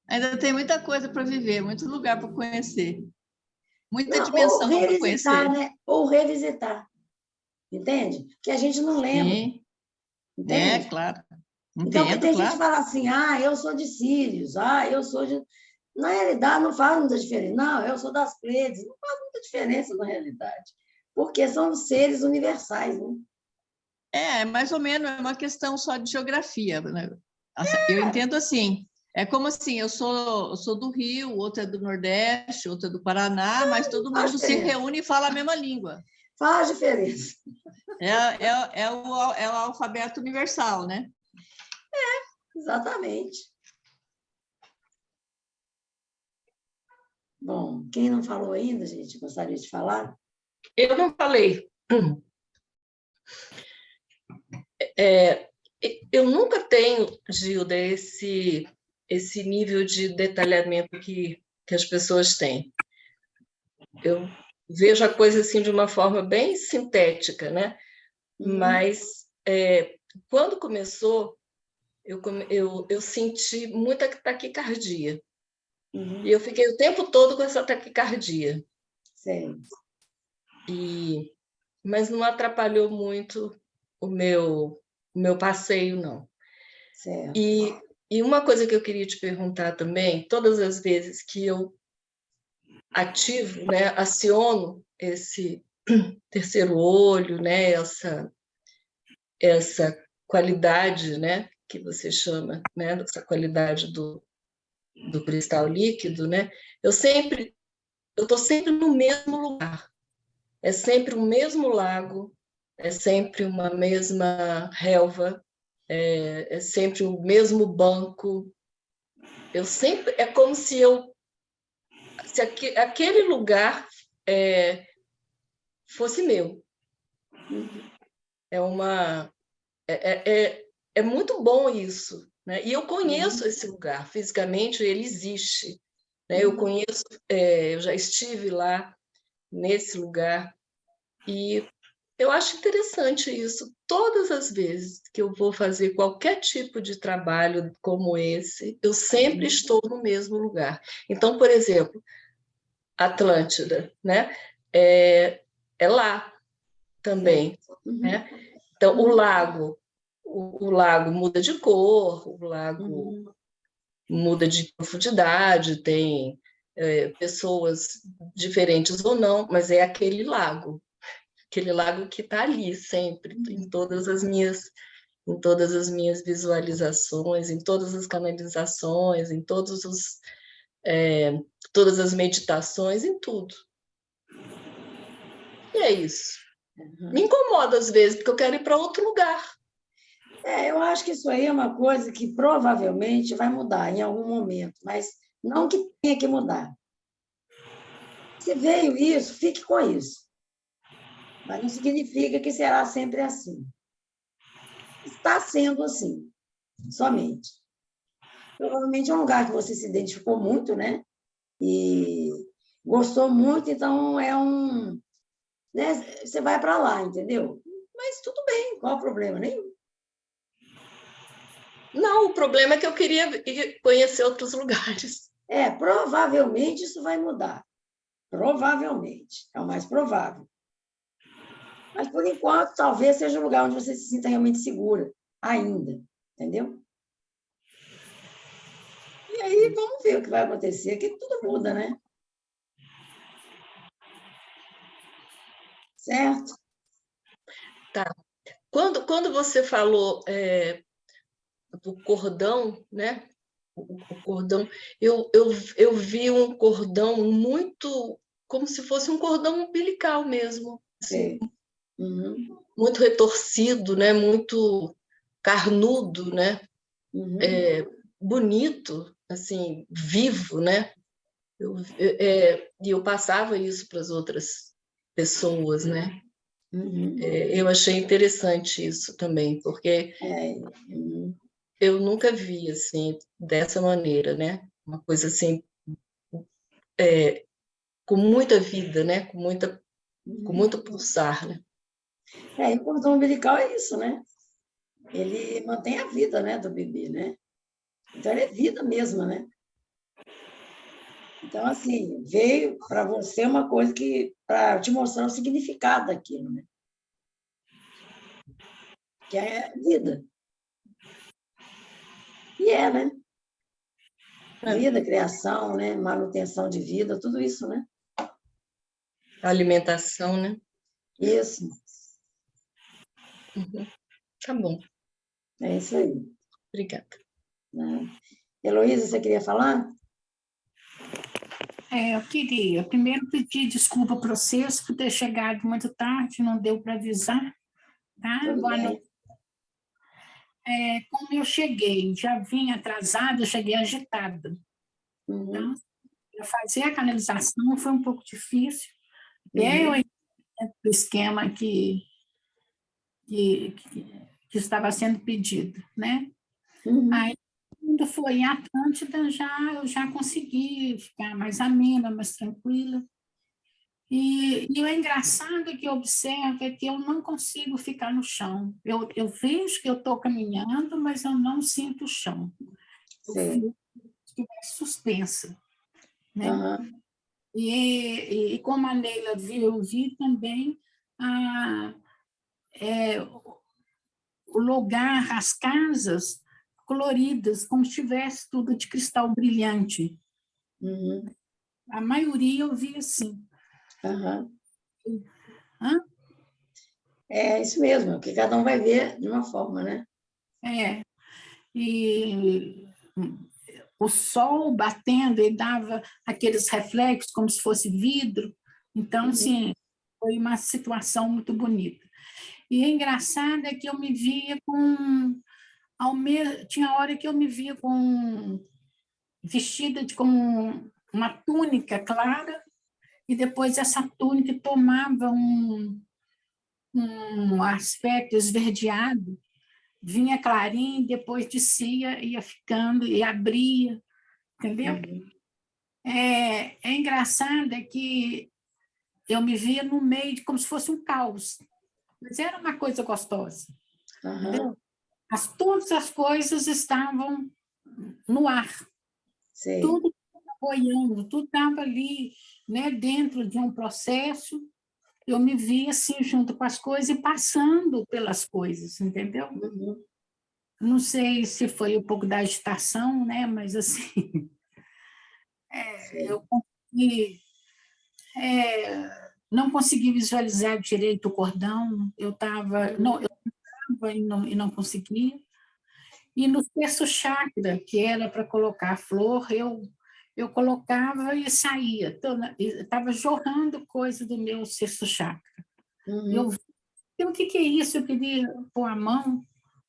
Ainda tem muita coisa para viver, muito lugar para conhecer. Muita Não, dimensão ou para conhecer. revisitar, né? Ou revisitar. Entende? Que a gente não lembra. Sim. Entende? Claro. Então, porque Entendo, tem gente claro. que fala assim, eu sou de Sírios, eu sou de... Na realidade, não faz muita diferença. Não, eu sou das Pleiades. Não faz muita diferença na realidade. Porque são seres universais, né? Mais ou menos, é uma questão só de geografia, né? Eu entendo assim, é como assim, eu sou do Rio, outro é do Nordeste, outro é do Paraná, mas todo mundo se reúne e fala a mesma língua. Faz diferença. É o alfabeto universal, né? Exatamente. Bom, quem não falou ainda, gente, gostaria de falar? Eu não falei. Eu nunca tenho, Gilda, esse nível de detalhamento que as pessoas têm. Eu vejo a coisa assim de uma forma bem sintética, né? Mas quando começou, eu senti muita taquicardia. E eu fiquei o tempo todo com essa taquicardia. Sim. Mas não atrapalhou muito o meu passeio, não. Certo. E uma coisa que eu queria te perguntar também, todas as vezes que eu ativo, né, aciono esse terceiro olho, né, essa qualidade, né, que você chama, né, essa qualidade do cristal líquido, né, eu estou sempre no mesmo lugar. É sempre o mesmo lago, é sempre uma mesma relva, é sempre o mesmo banco. É como se aquele lugar fosse meu. É muito bom isso, né? E eu conheço esse lugar, fisicamente ele existe, né? Eu conheço, eu já estive lá nesse lugar e eu acho interessante isso. Todas as vezes que eu vou fazer qualquer tipo de trabalho como esse, eu sempre estou no mesmo lugar. Então, por exemplo, Atlântida, né? É lá também, né? Então, o lago muda de cor, o lago muda de profundidade, tem pessoas diferentes ou não, mas é aquele lago que está ali sempre, em todas as minhas visualizações, em todas as canalizações, em todas as meditações, em tudo. E é isso. Me incomoda às vezes, porque eu quero ir para outro lugar. Eu acho que isso aí é uma coisa que provavelmente vai mudar em algum momento, mas não que tenha que mudar. Se veio isso, fique com isso. Mas não significa que será sempre assim. Está sendo assim, somente. Provavelmente é um lugar que você se identificou muito, né? E gostou muito, então né? Você vai para lá, entendeu? Mas tudo bem, qual o problema? Nenhum. Não, o problema é que eu queria conhecer outros lugares. Provavelmente isso vai mudar. Provavelmente. É o mais provável. Mas, por enquanto, talvez seja um lugar onde você se sinta realmente segura, ainda. Entendeu? E aí, vamos ver o que vai acontecer, que tudo muda, né? Certo? Tá. Quando você falou do cordão, né? O cordão, eu vi um cordão muito, como se fosse um cordão umbilical mesmo, assim, Uhum. muito retorcido, né? Muito carnudo, né? Uhum. Bonito, assim, vivo, né? E eu passava isso para as outras pessoas, né? Uhum. Eu achei interessante isso também, porque Uhum. eu nunca vi assim dessa maneira, né? Uma coisa assim com muita vida, né? Com muito pulsar, né? E o cordão umbilical é isso, né? Ele mantém a vida, né, do bebê, né? Então, ele é vida mesmo, né? Então, assim, veio para você uma coisa que, para te mostrar o significado daquilo, né? Que é vida. E né? Vida, criação, né? Manutenção de vida, tudo isso, né? Alimentação, né? Isso. Uhum. Tá bom. É isso aí. Obrigada. Né? Heloísa, você queria falar? Eu queria primeiro pedir desculpa para vocês por ter chegado muito tarde, não deu para avisar, tá? Tudo Boa bem. noite. Como eu cheguei, já vim atrasada, eu cheguei agitada. Uhum. Então, eu fazer a canalização foi um pouco difícil, porque Uhum. eu do esquema que estava sendo pedido, né? Uhum. Aí, quando foi em Atlântida, eu já consegui ficar mais amena, mais tranquila. E o engraçado que eu observo é que eu não consigo ficar no chão. Eu vejo que eu estou caminhando, mas eu não sinto o chão. Eu Sei. fico suspensa, né? Uhum. E como a Neila viu, eu vi também o lugar, as casas coloridas, como se tivesse tudo de cristal brilhante. Uhum. A maioria eu vi assim. Uhum. Hã? É isso mesmo, que cada um vai ver de uma forma, né? E o sol batendo e dava aqueles reflexos como se fosse vidro. Então, assim, foi uma situação muito bonita. E é engraçado é que eu me via tinha hora que eu me via vestida com uma túnica clara e depois essa túnica tomava um aspecto esverdeado, vinha clarinho, depois descia, ia ficando e abria, entendeu? Uhum. É engraçado é que eu me via no meio de como se fosse um caos, mas era uma coisa gostosa, entendeu? Uhum. Todas as coisas estavam no ar, Sei. tudo boiando, tudo estava ali, né, dentro de um processo. Eu me via assim junto com as coisas e passando pelas coisas, entendeu? Uhum. Não sei se foi um pouco da agitação, né, mas assim, Sei. eu consegui, não consegui visualizar direito o cordão, eu estava e não conseguia. E no terço chakra, que era para colocar a flor, eu colocava e saía. Estava jorrando coisa do meu sexto chakra. Uhum. O que é isso? Eu queria pôr a mão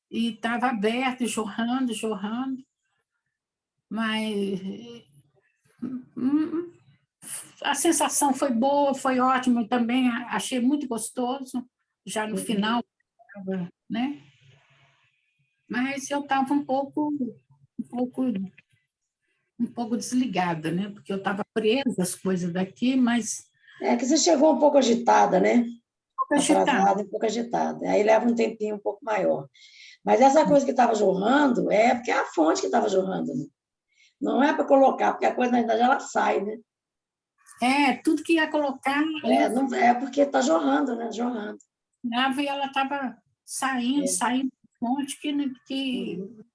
e estava aberto, jorrando, jorrando. Mas a sensação foi boa, foi ótima. Eu também achei muito gostoso, já no final, né? Mas eu estava um pouco um pouco desligada, né? Porque eu estava presa às coisas daqui, mas É que você chegou um pouco agitada, né? um pouco agitada. Atrasada, um pouco agitada. Aí leva um tempinho um pouco maior. Mas essa coisa que estava jorrando é porque é a fonte que estava jorrando, né? Não é para colocar, porque a coisa, na verdade, ela sai, né? Tudo que ia colocar, Não, é porque está jorrando, né? Jorrando. e ela estava saindo da fonte que não Uhum.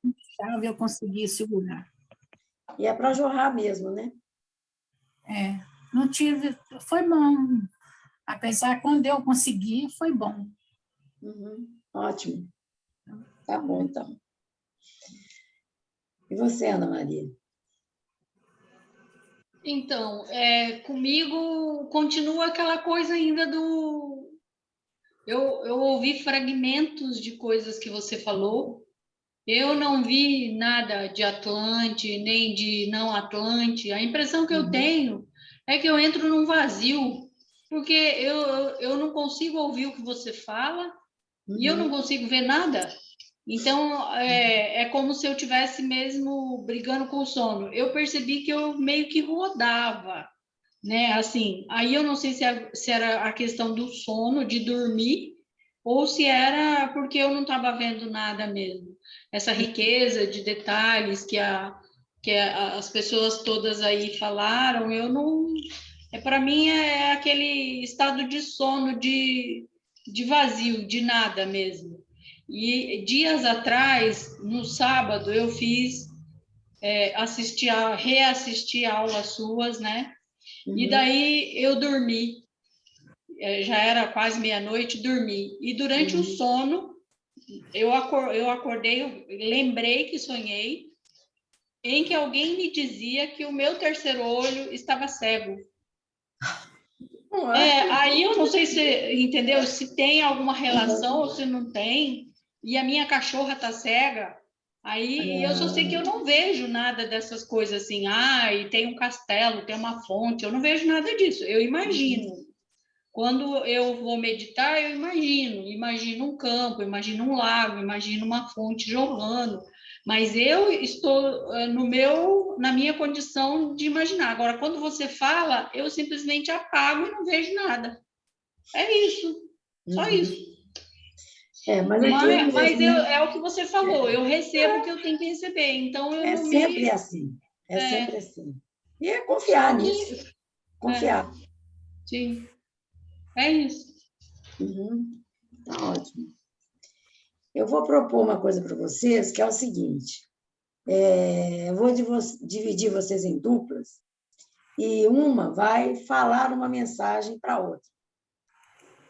deixava eu conseguir segurar. E é para jorrar mesmo, né? Não tive, foi bom. Apesar, quando eu consegui, foi bom. Uhum. Ótimo. Tá bom, então. E você, Ana Maria? Então, comigo continua aquela coisa ainda do... Eu ouvi fragmentos de coisas que você falou. Eu não vi nada de Atlante, nem de não Atlante. A impressão que eu tenho é que eu entro num vazio, porque eu não consigo ouvir o que você fala e eu não consigo ver nada. Então, é como se eu tivesse mesmo brigando com o sono. Eu percebi que eu meio que rodava, né? Assim, aí eu não sei se era a questão do sono, de dormir, ou se era porque eu não estava vendo nada mesmo. Essa riqueza de detalhes as pessoas todas aí falaram, eu não... para mim é aquele estado de sono, de vazio, de nada mesmo. E dias atrás, no sábado, eu reassistir aulas suas, né? E daí eu dormi, já era quase meia-noite, dormi. E durante o sono, eu acordei, eu lembrei que sonhei, em que alguém me dizia que o meu terceiro olho estava cego. Aí eu não sei se, entendeu? Se tem alguma relação ou se não tem, e a minha cachorra está cega. Aí eu só sei que eu não vejo nada dessas coisas assim, e tem um castelo, tem uma fonte, eu não vejo nada disso, eu imagino. Quando eu vou meditar, eu imagino um campo, imagino um lago, imagino uma fonte jorrando, mas eu estou na minha condição de imaginar. Agora, quando você fala, eu simplesmente apago e não vejo nada. É isso, só isso. Mas é o que você falou, eu recebo o que eu tenho que receber, então eu não sempre assim, sempre assim. E é confiar nisso, confiar. Sim, é isso. Tá ótimo. Eu vou propor uma coisa para vocês, que é o seguinte, eu vou dividir vocês em duplas, e uma vai falar uma mensagem para a outra.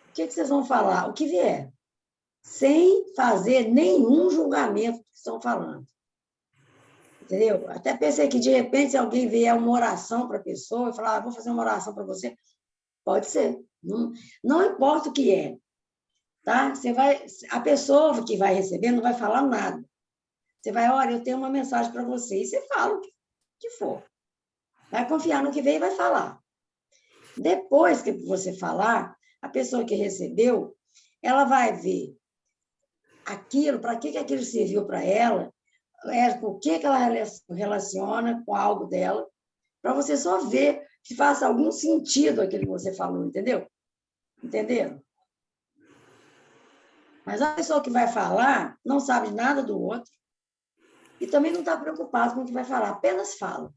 O que vocês vão falar? O que vier, sem fazer nenhum julgamento do que estão falando. Entendeu? Até pensei que, de repente, se alguém vier uma oração para a pessoa e falar, vou fazer uma oração para você, pode ser. Não importa o que é. Tá? A pessoa que vai receber não vai falar nada. Você vai, olha, eu tenho uma mensagem para você, e você fala o que for. Vai confiar no que vem e vai falar. Depois que você falar, a pessoa que recebeu, ela vai ver aquilo, para que aquilo serviu para ela, por que ela relaciona com algo dela, para você só ver se faça algum sentido aquilo que você falou, entendeu? Entenderam? Mas a pessoa que vai falar não sabe nada do outro e também não está preocupado com o que vai falar, apenas fala.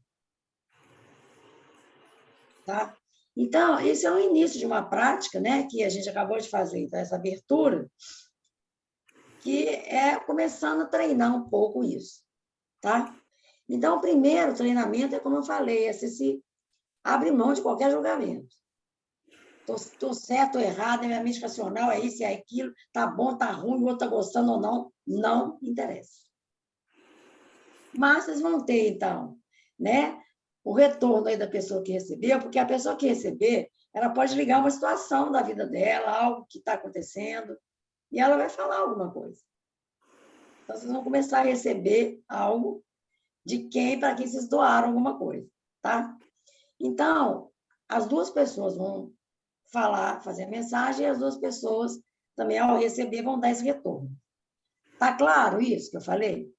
Tá? Então, esse é o início de uma prática, né, que a gente acabou de fazer, então, essa abertura, que é começando a treinar um pouco isso. Tá? Então, o primeiro treinamento é, como eu falei, você se abre mão de qualquer julgamento. Estou certo ou errado, é minha mente racional, é isso, é aquilo, tá bom, tá ruim, o outro está gostando ou não, não interessa. Mas vocês vão ter, então, né, o retorno aí da pessoa que recebeu, porque a pessoa que receber, ela pode ligar uma situação da vida dela, algo que está acontecendo, e ela vai falar alguma coisa. Então, vocês vão começar a receber algo para quem vocês doaram alguma coisa, tá? Então, as duas pessoas vão falar, fazer a mensagem, e as duas pessoas também, ao receber, vão dar esse retorno. Tá claro isso que eu falei?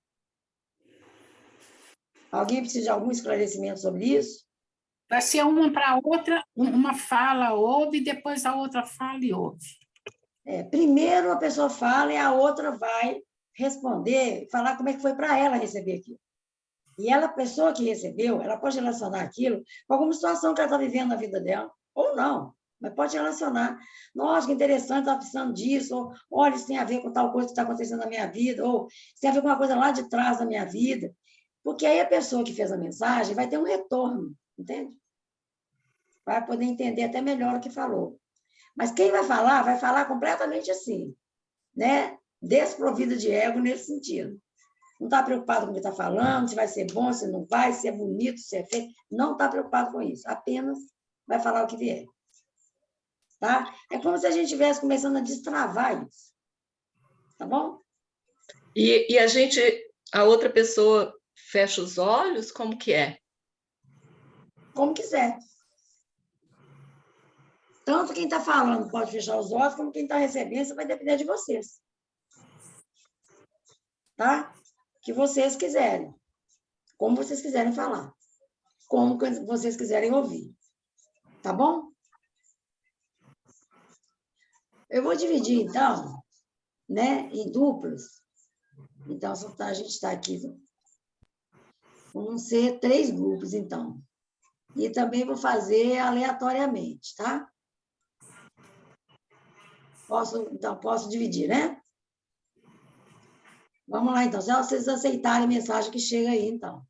Alguém precisa de algum esclarecimento sobre isso? Vai ser uma para a outra, uma fala, ouve, e depois a outra fala e ouve. Primeiro a pessoa fala e a outra vai responder, falar como é que foi para ela receber aquilo. E ela, a pessoa que recebeu, ela pode relacionar aquilo com alguma situação que ela está vivendo na vida dela, ou não, mas pode relacionar. Nossa, que interessante, estava precisando disso, ou olha, isso tem a ver com tal coisa que está acontecendo na minha vida, ou isso tem a ver com uma coisa lá de trás da minha vida. Porque aí a pessoa que fez a mensagem vai ter um retorno, entende? Vai poder entender até melhor o que falou. Mas quem vai falar completamente assim, né? Desprovido de ego nesse sentido. Não está preocupado com o que está falando, se vai ser bom, se não vai, se é bonito, se é feio. Não está preocupado com isso. Apenas vai falar o que vier. Tá? É como se a gente estivesse começando a destravar isso. Tá bom? E a outra pessoa fecha os olhos, como que é? Como quiser. Tanto quem está falando pode fechar os olhos, como quem está recebendo, isso vai depender de vocês. Tá? Que vocês quiserem. Como vocês quiserem falar. Como vocês quiserem ouvir. Tá bom? Eu vou dividir, então, né, em duplas. Então, a gente está aqui. Vão ser 3 grupos, então. E também vou fazer aleatoriamente, tá? Posso dividir, né? Vamos lá, então. Se vocês aceitarem a mensagem que chega aí, então.